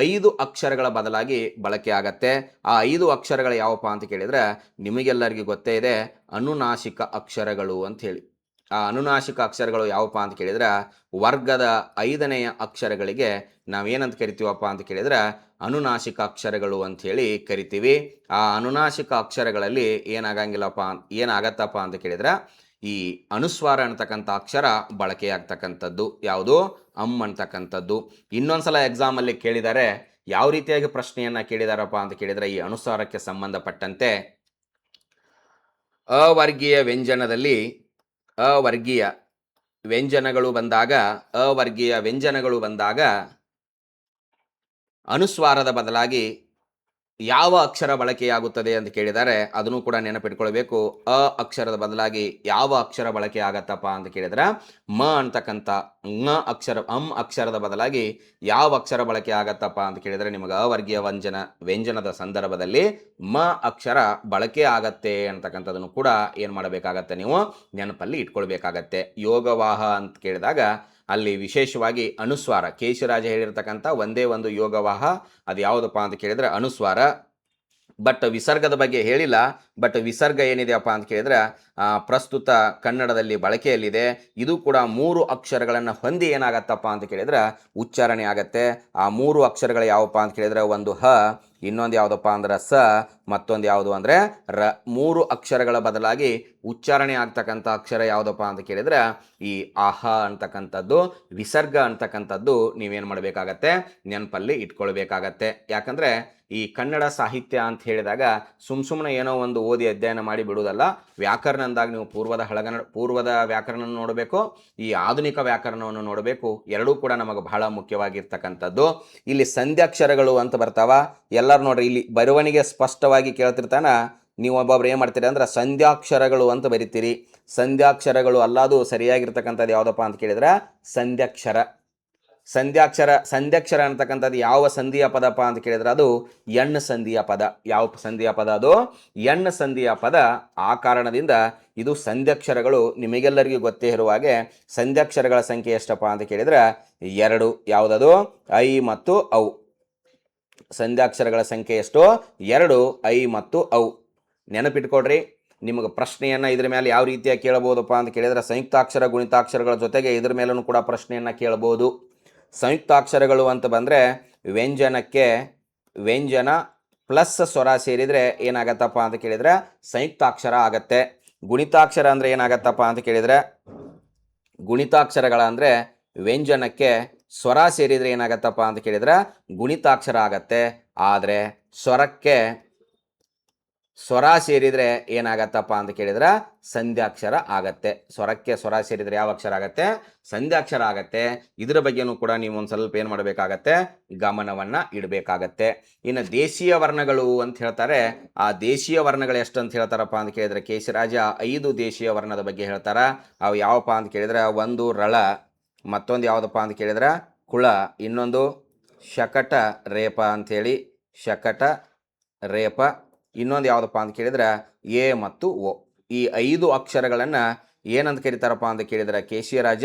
5 ಅಕ್ಷರಗಳ ಬದಲಾಗಿ ಬಳಕೆ ಆಗತ್ತೆ. ಆ 5 ಅಕ್ಷರಗಳು ಯಾವಪ್ಪ ಅಂತ ಕೇಳಿದ್ರೆ ನಿಮಗೆಲ್ಲರಿಗೂ ಗೊತ್ತೇ ಇದೆ, ಅನುನಾಸಿಕ ಅಕ್ಷರಗಳು ಅಂತ ಹೇಳಿ. ಆ ಅನುನಾಸಿಕ ಅಕ್ಷರಗಳು ಯಾವಪ್ಪ ಅಂತ ಕೇಳಿದ್ರೆ ವರ್ಗದ 5ನೆಯ ಅಕ್ಷರಗಳಿಗೆ ನಾವೇನಂತ ಕರಿತೀವಪ್ಪ ಅಂತ ಕೇಳಿದ್ರೆ ಅನುನಾಸಿಕ ಅಕ್ಷರಗಳು ಅಂತ ಹೇಳಿ ಕರಿತೀವಿ. ಆ ಅನುನಾಸಿಕ ಅಕ್ಷರಗಳಲ್ಲಿ ಏನಾಗತ್ತಪ್ಪ ಅಂತ ಕೇಳಿದ್ರೆ ಈ ಅನುಸ್ವಾರ ಅಂತಕ್ಕಂಥ ಅಕ್ಷರ ಬಳಕೆಯಾಗ್ತಕ್ಕಂಥದ್ದು. ಯಾವುದು? ಅಂತಕ್ಕಂಥದ್ದು. ಇನ್ನೊಂದ್ಸಲ ಎಕ್ಸಾಮಲ್ಲಿ ಕೇಳಿದ್ದಾರೆ, ಯಾವ ರೀತಿಯಾಗಿ ಪ್ರಶ್ನೆಯನ್ನ ಕೇಳಿದಾರಪ್ಪ ಅಂತ ಕೇಳಿದ್ರೆ ಈ ಅನುಸ್ವಾರಕ್ಕೆ ಸಂಬಂಧಪಟ್ಟಂತೆ ಅವರ್ಗೀಯ ವ್ಯಂಜನದಲ್ಲಿ ಅವರ್ಗೀಯ ವ್ಯಂಜನಗಳು ಬಂದಾಗ ಅನುಸ್ವಾರದ ಬದಲಾಗಿ ಯಾವ ಅಕ್ಷರ ಬಳಕೆಯಾಗುತ್ತದೆ ಅಂತ ಕೇಳಿದರೆ ಅದನ್ನು ಕೂಡ ನೆನಪಿಟ್ಕೊಳ್ಬೇಕು. ಅಕ್ಷರದ ಬದಲಾಗಿ ಯಾವ ಅಕ್ಷರ ಬಳಕೆ ಆಗತ್ತಪ್ಪ ಅಂತ ಕೇಳಿದ್ರೆ ಅಂತಕ್ಕಂಥ ಅಕ್ಷರದ ಬದಲಾಗಿ ಯಾವ ಅಕ್ಷರ ಬಳಕೆ ಆಗತ್ತಪ್ಪ ಅಂತ ಕೇಳಿದ್ರೆ ನಿಮಗೆ ಅವರ್ಗೀಯ ವ್ಯಂಜನದ ಸಂದರ್ಭದಲ್ಲಿ ಅಕ್ಷರ ಬಳಕೆ ಆಗತ್ತೆ ಅಂತಕ್ಕಂಥದನ್ನು ಕೂಡ ಏನು ಮಾಡಬೇಕಾಗತ್ತೆ, ನೀವು ನೆನಪಲ್ಲಿ ಇಟ್ಕೊಳ್ಬೇಕಾಗತ್ತೆ. ಯೋಗವಾಹ ಅಂತ ಕೇಳಿದಾಗ ಅಲ್ಲಿ ವಿಶೇಷವಾಗಿ ಅನುಸ್ವಾರ, ಕೇಶಿರಾಜ ಹೇಳಿರ್ತಕ್ಕಂಥ ಒಂದೇ ಒಂದು ಯೋಗವಾಹ, ಅದು ಯಾವುದಪ್ಪ ಅಂತ ಕೇಳಿದ್ರೆ ಅನುಸ್ವಾರ. ಬಟ್ ವಿಸರ್ಗದ ಬಗ್ಗೆ ಹೇಳಿಲ್ಲ. ಬಟ್ ವಿಸರ್ಗ ಏನಿದೆಯಪ್ಪ ಅಂತ ಕೇಳಿದ್ರೆ ಪ್ರಸ್ತುತ ಕನ್ನಡದಲ್ಲಿ ಬಳಕೆಯಲ್ಲಿದೆ. ಇದು ಕೂಡ 3 ಅಕ್ಷರಗಳನ್ನು ಹೊಂದಿ ಏನಾಗತ್ತಪ್ಪ ಅಂತ ಕೇಳಿದ್ರೆ ಉಚ್ಚಾರಣೆ ಆಗತ್ತೆ. ಆ 3 ಅಕ್ಷರಗಳು ಯಾವಪ್ಪ ಅಂತ ಕೇಳಿದ್ರೆ ಒಂದು ಹ, ಇನ್ನೊಂದು ಯಾವುದಪ್ಪ ಅಂದ್ರೆ ಸ, ಮತ್ತೊಂದು ಯಾವುದು ಅಂದರೆ ರ. 3 ಅಕ್ಷರಗಳ ಬದಲಾಗಿ ಉಚ್ಚಾರಣೆ ಆಗ್ತಕ್ಕಂಥ ಅಕ್ಷರ ಯಾವುದಪ್ಪ ಅಂತ ಕೇಳಿದ್ರೆ ಈ ಆಹ ಅಂತಕ್ಕಂಥದ್ದು, ವಿಸರ್ಗ ಅಂತಕ್ಕಂಥದ್ದು ನೀವೇನು ಮಾಡಬೇಕಾಗತ್ತೆ, ನೆನಪಲ್ಲಿ ಇಟ್ಕೊಳ್ಬೇಕಾಗತ್ತೆ. ಯಾಕಂದರೆ ಈ ಕನ್ನಡ ಸಾಹಿತ್ಯ ಅಂತ ಹೇಳಿದಾಗ ಸುಮ್ಮನೆ ಏನೋ ಒಂದು ಓದಿ ಅಧ್ಯಯನ ಮಾಡಿ ಬಿಡುವುದಲ್ಲ. ವ್ಯಾಕರಣ ಅಂದಾಗ ನೀವು ಪೂರ್ವದ ವ್ಯಾಕರಣ ನೋಡಬೇಕು, ಈ ಆಧುನಿಕ ವ್ಯಾಕರಣವನ್ನು ನೋಡಬೇಕು. ಎರಡೂ ಕೂಡ ನಮಗೆ ಬಹಳ ಮುಖ್ಯವಾಗಿರ್ತಕ್ಕಂಥದ್ದು. ಇಲ್ಲಿ ಸಂಧ್ಯಾಕ್ಷರಗಳು ಅಂತ ಬರ್ತಾವ. ಎಲ್ಲರೂ ನೋಡ್ರಿ, ಇಲ್ಲಿ ಬರವಣಿಗೆ ಸ್ಪಷ್ಟವಾಗಿ ಕೇಳ್ತಿರ್ತಾನ. ನೀವು ಒಬ್ಬೊಬ್ರು ಏನು ಮಾಡ್ತೀರಿ ಅಂದ್ರೆ ಸಂಧ್ಯಾಕ್ಷರಗಳು ಅಂತ ಬರಿತೀರಿ. ಸಂಧ್ಯಾಕ್ಷರಗಳು ಅಲ್ಲದು ಸರಿಯಾಗಿರ್ತಕ್ಕಂಥದ್ದು ಯಾವುದಪ್ಪ ಅಂತ ಕೇಳಿದ್ರೆ ಸಂಧ್ಯಾಕ್ಷರ. ಸಂಧ್ಯಾಕ್ಷರ ಅಂತಕ್ಕಂಥದ್ದು ಯಾವ ಸಂಧಿಯ ಪದಪ್ಪ ಅಂತ ಕೇಳಿದ್ರೆ ಅದು ಎಣ್ಣ ಸಂಧಿಯ ಪದ. ಯಾವ ಸಂಧಿಯ ಪದ? ಅದು ಎಣ್ಣ ಸಂಧಿಯ ಪದ. ಆ ಕಾರಣದಿಂದ ಇದು ಸಂಧ್ಯಾಕ್ಷರಗಳು. ನಿಮಗೆಲ್ಲರಿಗೂ ಗೊತ್ತೇ ಇರುವ ಹಾಗೆ ಸಂಧ್ಯಾಕ್ಷರಗಳ ಸಂಖ್ಯೆ ಎಷ್ಟಪ್ಪ ಅಂತ ಕೇಳಿದ್ರೆ 2. ಯಾವುದದು? ಐ ಮತ್ತು ಔ. ಸಂಧ್ಯಾಕ್ಷರಗಳ ಸಂಖ್ಯೆ ಎಷ್ಟು? 2, ಐ ಮತ್ತು ಔ. ನೆನಪಿಟ್ಕೊಡ್ರಿ. ನಿಮಗೆ ಪ್ರಶ್ನೆಯನ್ನು ಇದ್ರ ಮೇಲೆ ಯಾವ ರೀತಿಯಾಗಿ ಕೇಳಬಹುದಪ್ಪ ಅಂತ ಕೇಳಿದರೆ ಸಂಯುಕ್ತಾಕ್ಷರ ಗುಣಿತಾಕ್ಷರಗಳ ಜೊತೆಗೆ ಇದ್ರ ಮೇಲೂ ಕೂಡ ಪ್ರಶ್ನೆಯನ್ನು ಕೇಳಬಹುದು. ಸಂಯುಕ್ತಾಕ್ಷರಗಳು ಅಂತ ಬಂದರೆ ವ್ಯಂಜನಕ್ಕೆ ವ್ಯಂಜನ ಪ್ಲಸ್ ಸ್ವರ ಸೇರಿದರೆ ಏನಾಗತ್ತಪ್ಪ ಅಂತ ಕೇಳಿದರೆ ಸಂಯುಕ್ತಾಕ್ಷರ ಆಗತ್ತೆ. ಗುಣಿತಾಕ್ಷರ ಅಂದರೆ ಏನಾಗತ್ತಪ್ಪ ಅಂತ ಕೇಳಿದರೆ ಗುಣಿತಾಕ್ಷರಗಳ ಅಂದರೆ ವ್ಯಂಜನಕ್ಕೆ ಸ್ವರ ಸೇರಿದರೆ ಏನಾಗತ್ತಪ್ಪ ಅಂತ ಕೇಳಿದರೆ ಗುಣಿತಾಕ್ಷರ ಆಗತ್ತೆ. ಆದರೆ ಸ್ವರಕ್ಕೆ ಸ್ವರ ಸೇರಿದರೆ ಏನಾಗತ್ತಪ್ಪ ಅಂತ ಕೇಳಿದ್ರೆ ಸಂಧ್ಯಾಕ್ಷರ ಆಗತ್ತೆ. ಸ್ವರಕ್ಕೆ ಸ್ವರ ಸೇರಿದರೆ ಯಾವ ಅಕ್ಷರ ಆಗತ್ತೆ? ಸಂಧ್ಯಾಕ್ಷರ ಆಗತ್ತೆ. ಇದರ ಬಗ್ಗೆನೂ ಕೂಡ ನೀವು ಒಂದು ಸ್ವಲ್ಪ ಏನು ಮಾಡಬೇಕಾಗತ್ತೆ? ಗಮನವನ್ನು ಇಡಬೇಕಾಗತ್ತೆ. ಇನ್ನು ದೇಶೀಯ ವರ್ಣಗಳು ಅಂತ ಹೇಳ್ತಾರೆ. ಆ ದೇಶೀಯ ವರ್ಣಗಳು ಎಷ್ಟು ಅಂತ ಹೇಳ್ತಾರಪ್ಪ ಅಂತ ಕೇಳಿದ್ರೆ ಕೇಶಿರಾಜ 5 ದೇಶೀಯ ವರ್ಣದ ಬಗ್ಗೆ ಹೇಳ್ತಾರೆ. ಅವು ಯಾವಪ್ಪ ಅಂತ ಕೇಳಿದ್ರೆ ಒಂದು ರಳ, ಮತ್ತೊಂದು ಯಾವುದಪ್ಪ ಅಂತ ಕೇಳಿದ್ರೆ ಕುಳ, ಇನ್ನೊಂದು ಶಕಟ ರೇಪ ಅಂಥೇಳಿ ಶಕಟ ರೇಪ, ಇನ್ನೊಂದು ಯಾವುದಪ್ಪ ಅಂತ ಕೇಳಿದ್ರೆ ಎ ಮತ್ತು ಓ. ಈ 5 ಅಕ್ಷರಗಳನ್ನು ಏನಂತ ಕರೀತಾರಪ್ಪ ಅಂತ ಕೇಳಿದ್ರೆ ಕೇಶಿರಾಜ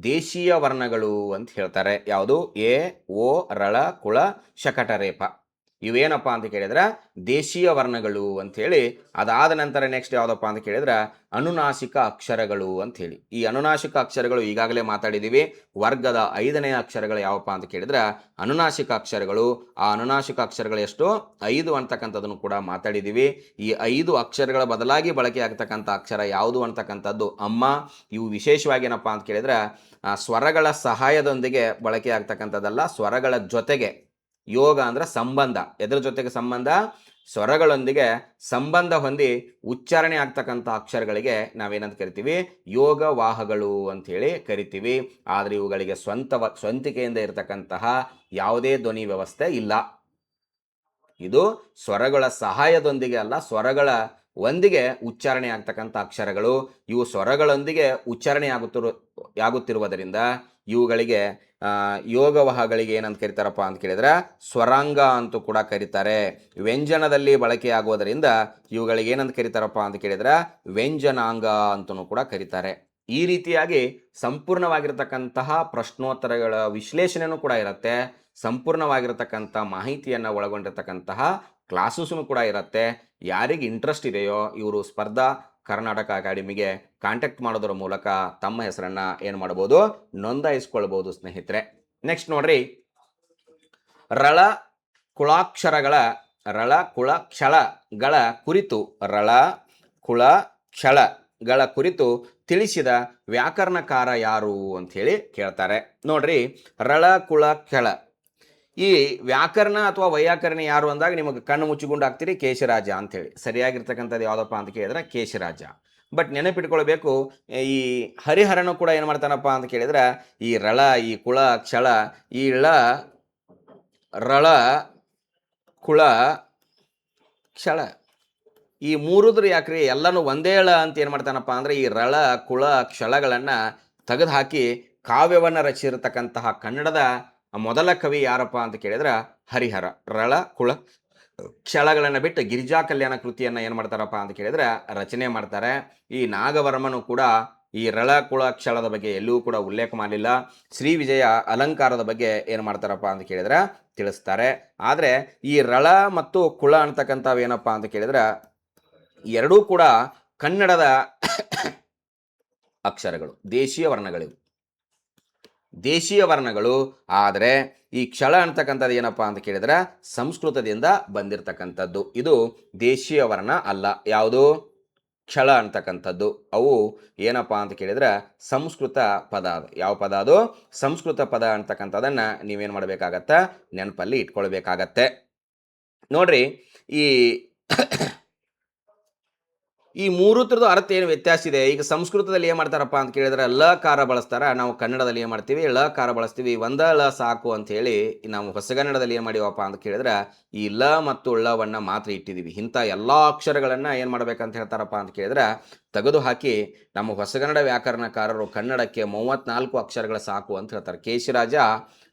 ದೇಶೀಯ ವರ್ಣಗಳು ಅಂತ ಹೇಳ್ತಾರೆ. ಯಾವುದು? ಎ, ಓ, ರಳ, ಕುಳ, ಶಕಟ ರೇಪ. ಇವೇನಪ್ಪ ಅಂತ ಕೇಳಿದ್ರೆ ದೇಶೀಯ ವರ್ಣಗಳು ಅಂಥೇಳಿ. ಅದಾದ ನಂತರ ನೆಕ್ಸ್ಟ್ ಯಾವುದಪ್ಪ ಅಂತ ಕೇಳಿದ್ರೆ ಅನುನಾಸಿಕ ಅಕ್ಷರಗಳು ಅಂಥೇಳಿ. ಈ ಅನುನಾಸಿಕ ಅಕ್ಷರಗಳು ಈಗಾಗಲೇ ಮಾತಾಡಿದ್ದೀವಿ. ವರ್ಗದ 5ನೇ ಅಕ್ಷರಗಳು ಯಾವಪ್ಪ ಅಂತ ಕೇಳಿದ್ರೆ ಅನುನಾಸಿಕ ಅಕ್ಷರಗಳು. ಆ ಅನುನಾಸಿಕ ಅಕ್ಷರಗಳು ಎಷ್ಟು? 5 ಅಂತಕ್ಕಂಥದ್ದನ್ನು ಕೂಡ ಮಾತಾಡಿದ್ದೀವಿ. ಈ 5 ಅಕ್ಷರಗಳ ಬದಲಾಗಿ ಬಳಕೆ ಆಗ್ತಕ್ಕಂಥ ಅಕ್ಷರ ಯಾವುದು ಅಂತಕ್ಕಂಥದ್ದು ಅಮ್ಮ. ಇವು ವಿಶೇಷವಾಗಿ ಏನಪ್ಪ ಅಂತ ಕೇಳಿದ್ರೆ ಸ್ವರಗಳ ಸಹಾಯದೊಂದಿಗೆ ಬಳಕೆ ಆಗ್ತಕ್ಕಂಥದ್ದಲ್ಲ, ಸ್ವರಗಳ ಜೊತೆಗೆ. ಯೋಗ ಅಂದ್ರೆ ಸಂಬಂಧ. ಎದ್ರ ಜೊತೆಗೆ ಸಂಬಂಧ? ಸ್ವರಗಳೊಂದಿಗೆ ಸಂಬಂಧ ಹೊಂದಿ ಉಚ್ಚಾರಣೆ ಆಗ್ತಕ್ಕಂಥ ಅಕ್ಷರಗಳಿಗೆ ನಾವೇನಂತ ಕರಿತೀವಿ? ಯೋಗವಾಹಗಳು ಅಂಥೇಳಿ ಕರಿತೀವಿ. ಆದರೆ ಇವುಗಳಿಗೆ ಸ್ವಂತಿಕೆಯಿಂದ ಇರತಕ್ಕಂತಹ ಯಾವುದೇ ಧ್ವನಿ ವ್ಯವಸ್ಥೆ ಇಲ್ಲ. ಇದು ಸ್ವರಗಳ ಸಹಾಯದೊಂದಿಗೆ ಅಲ್ಲ, ಸ್ವರಗಳ ಒಂದಿಗೆ ಉಚ್ಚಾರಣೆ ಆಗ್ತಕ್ಕಂಥ ಅಕ್ಷರಗಳು. ಇವು ಸ್ವರಗಳೊಂದಿಗೆ ಉಚ್ಚಾರಣೆ ಆಗುತ್ತಿರುವುದರಿಂದ ಇವುಗಳಿಗೆ ಯೋಗವಾಹಗಳಿಗೆ ಏನಂತ ಕರೀತಾರಪ್ಪ ಅಂತ ಕೇಳಿದ್ರೆ ಸ್ವರಾಂಗ ಅಂತೂ ಕೂಡ ಕರೀತಾರೆ. ವ್ಯಂಜನದಲ್ಲಿ ಬಳಕೆಯಾಗುವುದರಿಂದ ಇವುಗಳಿಗೆ ಏನಂತ ಕರೀತಾರಪ್ಪ ಅಂತ ಕೇಳಿದ್ರೆ ವ್ಯಂಜನಾಂಗ ಅಂತಲೂ ಕೂಡ ಕರೀತಾರೆ. ಈ ರೀತಿಯಾಗಿ ಸಂಪೂರ್ಣವಾಗಿರತಕ್ಕಂತಹ ಪ್ರಶ್ನೋತ್ತರಗಳ ವಿಶ್ಲೇಷಣೆನೂ ಕೂಡ ಇರುತ್ತೆ. ಸಂಪೂರ್ಣವಾಗಿರತಕ್ಕಂಥ ಮಾಹಿತಿಯನ್ನು ಒಳಗೊಂಡಿರ್ತಕ್ಕಂತಹ ಕ್ಲಾಸಸ್ನು ಕೂಡ ಇರುತ್ತೆ. ಯಾರಿಗೆ ಇಂಟ್ರೆಸ್ಟ್ ಇದೆಯೋ ಇವರು ಸ್ಪರ್ಧಾ ಕರ್ನಾಟಕ ಅಕಾಡೆಮಿಗೆ ಕಾಂಟ್ಯಾಕ್ಟ್ ಮಾಡೋದರ ಮೂಲಕ ತಮ್ಮ ಹೆಸರನ್ನು ಏನು ಮಾಡ್ಬೋದು? ನೋಂದಾಯಿಸ್ಕೊಳ್ಬೋದು ಸ್ನೇಹಿತರೆ. ನೆಕ್ಸ್ಟ್ ನೋಡ್ರಿ, ರಳ ಕುಳಾಕ್ಷರಗಳ ರಳ ಕುಳ ಕ್ಷಳಗಳ ಕುರಿತು ರಳ ಕುಳ ಕ್ಷಳಗಳ ಕುರಿತು ತಿಳಿಸಿದ ವ್ಯಾಕರಣಕಾರ ಯಾರು ಅಂಥೇಳಿ ಕೇಳ್ತಾರೆ. ನೋಡ್ರಿ, ರಳ ಕುಳ ಕ್ಷಳ ಈ ವ್ಯಾಕರಣ ಅಥವಾ ವೈಯಾಕರಣ ಯಾರು ಅಂದಾಗ ನಿಮಗೆ ಕಣ್ಣು ಮುಚ್ಚಿಕೊಂಡು ಆಗ್ತೀರಿ ಕೇಶಿರಾಜ ಅಂಥೇಳಿ. ಸರಿಯಾಗಿರ್ತಕ್ಕಂಥದ್ದು ಯಾವುದಪ್ಪ ಅಂತ ಕೇಳಿದ್ರೆ ಕೇಶಿರಾಜ. ಬಟ್ ನೆನಪಿಟ್ಕೊಳ್ಬೇಕು, ಈ ಹರಿಹರನು ಕೂಡ ಏನು ಮಾಡ್ತಾನಪ್ಪ ಅಂತ ಕೇಳಿದ್ರೆ ಈ ರಳ, ಈ ಕುಳ, ಕ್ಷಳ, ಈ ರಳ, ಕುಳ, ಕ್ಷಳ ಈ ಮೂರುದ್ರ ಯಾಕ್ರಿ ಎಲ್ಲನೂ ಒಂದೇ ಅಂತ ಏನು ಮಾಡ್ತಾನಪ್ಪ ಅಂದರೆ ಈ ರಳ, ಕುಳ, ಕ್ಷಳಗಳನ್ನು ತೆಗೆದು ಹಾಕಿ ಕಾವ್ಯವನ್ನು ರಚಿಸಿರತಕ್ಕಂತಹ ಕನ್ನಡದ ಮೊದಲ ಕವಿ ಯಾರಪ್ಪ ಅಂತ ಕೇಳಿದ್ರೆ ಹರಿಹರ. ರಳ, ಕುಳ, ಕ್ಷಳಗಳನ್ನು ಬಿಟ್ಟು ಗಿರಿಜಾ ಕಲ್ಯಾಣ ಕೃತಿಯನ್ನು ಏನು ಮಾಡ್ತಾರಪ್ಪ ಅಂತ ಕೇಳಿದ್ರೆ ರಚನೆ ಮಾಡ್ತಾರೆ. ಈ ನಾಗವರ್ಮನು ಕೂಡ ಈ ರಳ, ಕುಳ, ಕ್ಷಳದ ಬಗ್ಗೆ ಎಲ್ಲೂ ಕೂಡ ಉಲ್ಲೇಖ ಮಾಡಲಿಲ್ಲ. ಶ್ರೀ ವಿಜಯ ಅಲಂಕಾರದ ಬಗ್ಗೆ ಏನು ಮಾಡ್ತಾರಪ್ಪ ಅಂತ ಕೇಳಿದ್ರೆ ತಿಳಿಸ್ತಾರೆ. ಆದರೆ ಈ ರಳ ಮತ್ತು ಕುಳ ಅಂತಕ್ಕಂಥವು ಏನಪ್ಪ ಅಂತ ಕೇಳಿದ್ರೆ ಎರಡೂ ಕೂಡ ಕನ್ನಡದ ಅಕ್ಷರಗಳು, ದೇಶೀಯ ವರ್ಣಗಳಿವು, ದೇಶೀಯ ವರ್ಣಗಳು. ಆದರೆ ಈ ಕ್ಷಳ ಅಂತಕ್ಕಂಥದ್ದು ಏನಪ್ಪ ಅಂತ ಕೇಳಿದ್ರೆ ಸಂಸ್ಕೃತದಿಂದ ಬಂದಿರತಕ್ಕಂಥದ್ದು. ಇದು ದೇಶೀಯ ವರ್ಣ ಅಲ್ಲ. ಯಾವುದು? ಕ್ಷಳ ಅಂತಕ್ಕಂಥದ್ದು. ಅವು ಏನಪ್ಪ ಅಂತ ಕೇಳಿದ್ರೆ ಸಂಸ್ಕೃತ ಪದ. ಅದು ಯಾವ ಪದ? ಅದು ಸಂಸ್ಕೃತ ಪದ ಅಂತಕ್ಕಂಥದ್ದನ್ನು ನೀವೇನು ಮಾಡಬೇಕಾಗತ್ತೆ? ನೆನಪಲ್ಲಿ ಇಟ್ಕೊಳ್ಬೇಕಾಗತ್ತೆ. ನೋಡ್ರಿ, ಈ ಮೂರು ಥರದ ಅರ್ಥ ಏನು ವ್ಯತ್ಯಾಸ ಇದೆ? ಈಗ ಸಂಸ್ಕೃತದಲ್ಲಿ ಏನು ಮಾಡ್ತಾರಪ್ಪ ಅಂತ ಕೇಳಿದ್ರೆ ಲಕಾರ ಬಳಸ್ತಾರೆ, ನಾವು ಕನ್ನಡದಲ್ಲಿ ಏನು ಮಾಡ್ತೀವಿ? ಳಕಾರ ಬಳಸ್ತೀವಿ. ಒಂದ ಳ ಸಾಕು ಅಂಥೇಳಿ ನಾವು ಹೊಸಗನ್ನಡದಲ್ಲಿ ಏನು ಮಾಡಿವಪ್ಪ ಅಂತ ಕೇಳಿದ್ರೆ ಈ ಲ ಮತ್ತು ಳವನ್ನು ಮಾತ್ರ ಇಟ್ಟಿದ್ದೀವಿ. ಇಂಥ ಎಲ್ಲ ಅಕ್ಷರಗಳನ್ನು ಏನು ಮಾಡ್ಬೇಕಂತ ಹೇಳ್ತಾರಪ್ಪ ಅಂತ ಕೇಳಿದ್ರೆ ತೆಗೆದು ಹಾಕಿ ನಮ್ಮ ಹೊಸಗನ್ನಡ ವ್ಯಾಕರಣಕಾರರು ಕನ್ನಡಕ್ಕೆ 34 ಅಕ್ಷರಗಳು ಸಾಕು ಅಂತ ಹೇಳ್ತಾರೆ. ಕೇಶಿರಾಜ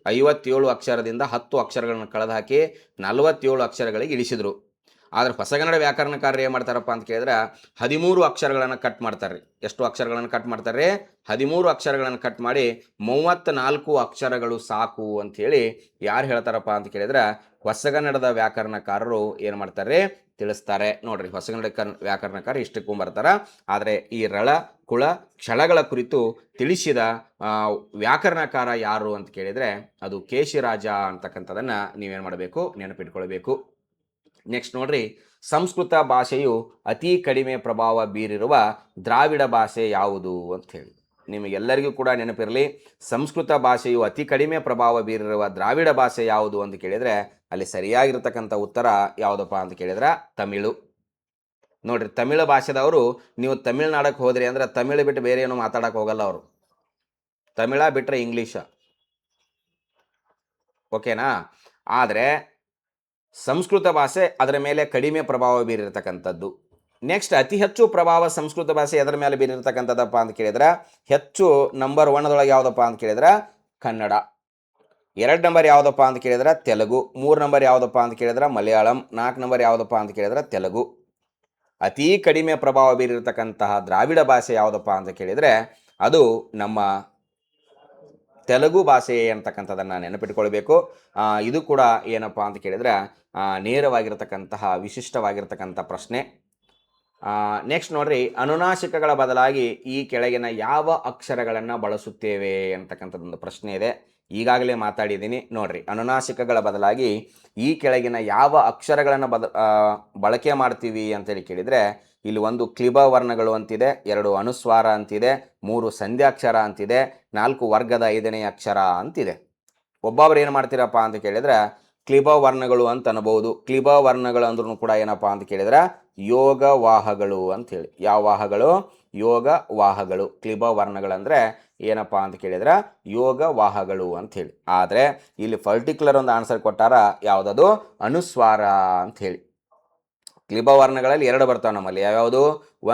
57 ಅಕ್ಷರದಿಂದ 10 ಅಕ್ಷರಗಳನ್ನು ಕಳೆದು ಹಾಕಿ 47 ಅಕ್ಷರಗಳಿಗೆ ಇಳಿಸಿದರು. ಆದರೆ ಹೊಸಗನ್ನಡ ವ್ಯಾಕರಣಕಾರರು ಏನು ಮಾಡ್ತಾರಪ್ಪ ಅಂತ ಕೇಳಿದ್ರೆ 13 ಅಕ್ಷರಗಳನ್ನು ಕಟ್ ಮಾಡ್ತಾರೆ. ಎಷ್ಟು ಅಕ್ಷರಗಳನ್ನು ಕಟ್ ಮಾಡ್ತಾರೆ? 13 ಅಕ್ಷರಗಳನ್ನು ಕಟ್ ಮಾಡಿ 34 ಅಕ್ಷರಗಳು ಸಾಕು ಅಂಥೇಳಿ ಯಾರು ಹೇಳ್ತಾರಪ್ಪ ಅಂತ ಕೇಳಿದ್ರೆ ಹೊಸಗನ್ನಡದ ವ್ಯಾಕರಣಕಾರರು ಏನು ಮಾಡ್ತಾರೆ? ತಿಳಿಸ್ತಾರೆ. ನೋಡ್ರಿ, ಹೊಸಗನ್ನಡ ವ್ಯಾಕರಣಕಾರ ಇಷ್ಟಕ್ಕೂ ಬರ್ತಾರ. ಆದರೆ ಈ ರಳ ಕುಳ ಕ್ಷಳಗಳ ಕುರಿತು ತಿಳಿಸಿದ ವ್ಯಾಕರಣಕಾರ ಯಾರು ಅಂತ ಕೇಳಿದರೆ ಅದು ಕೇಶಿರಾಜ ಅಂತಕ್ಕಂಥದನ್ನು ನೀವೇನು ಮಾಡಬೇಕು? ನೆನಪಿಟ್ಕೊಳ್ಬೇಕು. ನೆಕ್ಸ್ಟ್ ನೋಡ್ರಿ, ಸಂಸ್ಕೃತ ಭಾಷೆಯು ಅತಿ ಕಡಿಮೆ ಪ್ರಭಾವ ಬೀರಿರುವ ದ್ರಾವಿಡ ಭಾಷೆ ಯಾವುದು ಅಂತ ಹೇಳಿ ನಿಮಗೆಲ್ಲರಿಗೂ ಕೂಡ ನೆನಪಿರಲಿ. ಸಂಸ್ಕೃತ ಭಾಷೆಯು ಅತಿ ಕಡಿಮೆ ಪ್ರಭಾವ ಬೀರಿರುವ ದ್ರಾವಿಡ ಭಾಷೆ ಯಾವುದು ಅಂತ ಕೇಳಿದರೆ ಅಲ್ಲಿ ಸರಿಯಾಗಿರ್ತಕ್ಕಂಥ ಉತ್ತರ ಯಾವುದಪ್ಪ ಅಂತ ಕೇಳಿದ್ರೆ ತಮಿಳು. ನೋಡ್ರಿ, ತಮಿಳು ಭಾಷೆದವರು ನೀವು ತಮಿಳ್ನಾಡಕ್ಕೆ ಹೋದ್ರಿ ಅಂದ್ರೆ ತಮಿಳು ಬಿಟ್ಟು ಬೇರೆ ಏನು ಮಾತಾಡಕ್ಕೆ ಹೋಗಲ್ಲ ಅವರು. ತಮಿಳ ಬಿಟ್ಟರೆ ಇಂಗ್ಲೀಷ, ಓಕೆನಾ? ಆದರೆ ಸಂಸ್ಕೃತ ಭಾಷೆ ಅದರ ಮೇಲೆ ಕಡಿಮೆ ಪ್ರಭಾವ ಬೀರಿರ್ತಕ್ಕಂಥದ್ದು. ನೆಕ್ಸ್ಟ್, ಅತಿ ಹೆಚ್ಚು ಪ್ರಭಾವ ಸಂಸ್ಕೃತ ಭಾಷೆ ಅದರ ಮೇಲೆ ಬೀರಿರ್ತಕ್ಕಂಥದ್ದಪ್ಪ ಅಂತ ಕೇಳಿದ್ರೆ ಹೆಚ್ಚು ನಂಬರ್ 1 ಯಾವುದಪ್ಪ ಅಂತ ಕೇಳಿದ್ರೆ ಕನ್ನಡ. 2 ನಂಬರ್ ಯಾವುದಪ್ಪ ಅಂತ ಕೇಳಿದ್ರೆ ತೆಲುಗು. 3 ನಂಬರ್ ಯಾವುದಪ್ಪ ಅಂತ ಕೇಳಿದ್ರೆ ಮಲಯಾಳಂ. 4 ನಂಬರ್ ಯಾವುದಪ್ಪ ಅಂತ ಕೇಳಿದ್ರೆ ತೆಲುಗು. ಅತಿ ಕಡಿಮೆ ಪ್ರಭಾವ ಬೀರಿರ್ತಕ್ಕಂತಹ ದ್ರಾವಿಡ ಭಾಷೆ ಯಾವುದಪ್ಪ ಅಂತ ಕೇಳಿದರೆ ಅದು ನಮ್ಮ ತೆಲುಗು ಭಾಷೆ ಅಂತಕ್ಕಂಥದ್ದನ್ನು ನೆನಪಿಟ್ಕೊಳ್ಬೇಕು. ಇದು ಕೂಡ ಏನಪ್ಪ ಅಂತ ಕೇಳಿದರೆ ನೇರವಾಗಿರ್ತಕ್ಕಂತಹ ವಿಶಿಷ್ಟವಾಗಿರ್ತಕ್ಕಂಥ ಪ್ರಶ್ನೆ. ನೆಕ್ಸ್ಟ್ ನೋಡ್ರಿ, ಅನುನಾಸಿಕಗಳ ಬದಲಾಗಿ ಈ ಕೆಳಗಿನ ಯಾವ ಅಕ್ಷರಗಳನ್ನು ಬಳಸುತ್ತೇವೆ ಅಂತಕ್ಕಂಥದ್ದೊಂದು ಪ್ರಶ್ನೆ ಇದೆ. ಈಗಾಗಲೇ ಮಾತಾಡಿದ್ದೀನಿ. ನೋಡ್ರಿ, ಅನುನಾಸಿಕಗಳ ಬದಲಾಗಿ ಈ ಕೆಳಗಿನ ಯಾವ ಅಕ್ಷರಗಳನ್ನು ಬಳಕೆ ಮಾಡ್ತೀವಿ ಅಂತೇಳಿ ಕೇಳಿದರೆ ಇಲ್ಲಿ 1 ಕ್ಲಿಬ ವರ್ಣಗಳು ಅಂತಿದೆ, 2 ಅನುಸ್ವಾರ ಅಂತಿದೆ, 3 ಸಂಧ್ಯಾಕ್ಷರ ಅಂತಿದೆ, 4 ವರ್ಗದ 5ನೇ ಅಕ್ಷರ ಅಂತಿದೆ. ಒಬ್ಬೊಬ್ರು ಏನು ಮಾಡ್ತೀರಪ್ಪ ಅಂತ ಕೇಳಿದ್ರೆ ಕ್ಲಿಬ ವರ್ಣಗಳು ಅಂತ ಅನ್ಬೋದು. ಕ್ಲಿಬ ವರ್ಣಗಳು ಅಂದ್ರೂ ಕೂಡ ಏನಪ್ಪ ಅಂತ ಕೇಳಿದ್ರೆ ಯೋಗ ವಾಹಗಳು ಅಂಥೇಳಿ. ಯಾವ ವಾಹಗಳು? ಯೋಗ ವಾಹಗಳು. ಕ್ಲಿಬ ವರ್ಣಗಳಂದರೆ ಏನಪ್ಪ ಅಂತ ಕೇಳಿದ್ರೆ ಯೋಗ ವಾಹಗಳು ಅಂಥೇಳಿ. ಆದರೆ ಇಲ್ಲಿ ಪರ್ಟಿಕ್ಯುಲರ್ ಒಂದು ಆನ್ಸರ್ ಕೊಟ್ಟಾರ, ಯಾವುದದು? ಅನುಸ್ವಾರ ಅಂಥೇಳಿ. ಕ್ಲಿಬ ವರ್ಣಗಳಲ್ಲಿ 2 ಬರ್ತಾವೆ ನಮ್ಮಲ್ಲಿ. ಯಾವ್ಯಾವುದು?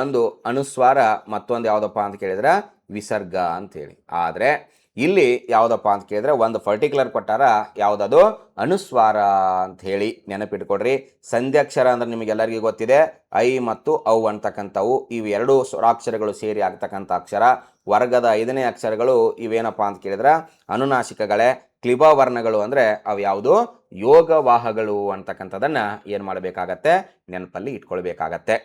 ಒಂದು ಅನುಸ್ವಾರ, ಮತ್ತೊಂದು ಯಾವುದಪ್ಪ ಅಂತ ಕೇಳಿದ್ರೆ ವಿಸರ್ಗ ಅಂಥೇಳಿ. ಆದರೆ ಇಲ್ಲಿ ಯಾವುದಪ್ಪ ಅಂತ ಕೇಳಿದ್ರೆ ಒಂದು ಪರ್ಟಿಕ್ಯುಲರ್ ಕೊಟ್ಟಾರ, ಯಾವುದದು? ಅನುಸ್ವಾರ ಅಂತ ಹೇಳಿ ನೆನಪಿಟ್ಕೊಡ್ರಿ. ಸಂಧ್ಯಾಕ್ಷರ ಅಂದ್ರೆ ನಿಮಗೆಲ್ಲರಿಗೂ ಗೊತ್ತಿದೆ, ಐ ಮತ್ತು ಔ ಅಂತಕ್ಕಂಥವು. ಇವು 2 ಸ್ವರಾಕ್ಷರಗಳು ಸೇರಿ ಆಗ್ತಕ್ಕಂಥ ಅಕ್ಷರ. ವರ್ಗದ 5ನೇ ಅಕ್ಷರಗಳು ಇವೇನಪ್ಪ ಅಂತ ಕೇಳಿದ್ರೆ ಅನುನಾಸಿಕಗಳೇ. ಕ್ಲಿಬ ವರ್ಣಗಳು ಅಂದರೆ ಅವು ಯಾವುದು? ಯೋಗವಾಹಗಳು ಅಂತಕ್ಕಂಥದ್ದನ್ನು ಏನು ಮಾಡಬೇಕಾಗತ್ತೆ? ನೆನಪಲ್ಲಿ ಇಟ್ಕೊಳ್ಬೇಕಾಗತ್ತೆ.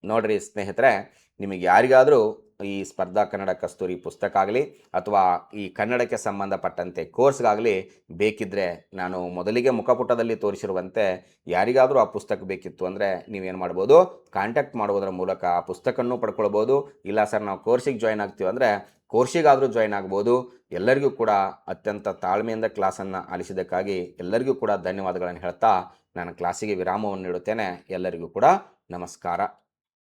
ನೋಡ್ರಿ ಸ್ನೇಹಿತರೆ, ನಿಮಗೆ ಯಾರಿಗಾದರೂ ಈ ಸ್ಪರ್ಧಾ ಕನ್ನಡ ಕಸ್ತೂರಿ ಪುಸ್ತಕ ಆಗಲಿ ಅಥವಾ ಈ ಕನ್ನಡಕ್ಕೆ ಸಂಬಂಧಪಟ್ಟಂತೆ ಕೋರ್ಸ್ಗಾಗಲಿ ಬೇಕಿದ್ದರೆ ನಾನು ಮೊದಲಿಗೆ ಮುಖಪುಟದಲ್ಲಿ ತೋರಿಸಿರುವಂತೆ ಯಾರಿಗಾದರೂ ಆ ಪುಸ್ತಕ ಬೇಕಿತ್ತು ಅಂದರೆ ನೀವೇನು ಮಾಡ್ಬೋದು? ಕಾಂಟ್ಯಾಕ್ಟ್ ಮಾಡುವುದರ ಮೂಲಕ ಆ ಪುಸ್ತಕವನ್ನು ಪಡ್ಕೊಳ್ಬೋದು. ಇಲ್ಲ ಸರ್ ನಾವು ಕೋರ್ಸಿಗೆ ಜಾಯ್ನ್ ಆಗ್ತೀವಿ ಅಂದರೆ ಕೋರ್ಸಿಗಾದರೂ ಜಾಯ್ನ್ ಆಗ್ಬೋದು. ಎಲ್ಲರಿಗೂ ಕೂಡ ಅತ್ಯಂತ ತಾಳ್ಮೆಯಿಂದ ಕ್ಲಾಸನ್ನು ಆಲಿಸಿದ್ದಕ್ಕಾಗಿ ಎಲ್ಲರಿಗೂ ಕೂಡ ಧನ್ಯವಾದಗಳನ್ನು ಹೇಳ್ತಾ ನಾನು ಕ್ಲಾಸಿಗೆ ವಿರಾಮವನ್ನು ನೀಡುತ್ತೇನೆ. ಎಲ್ಲರಿಗೂ ಕೂಡ ನಮಸ್ಕಾರ.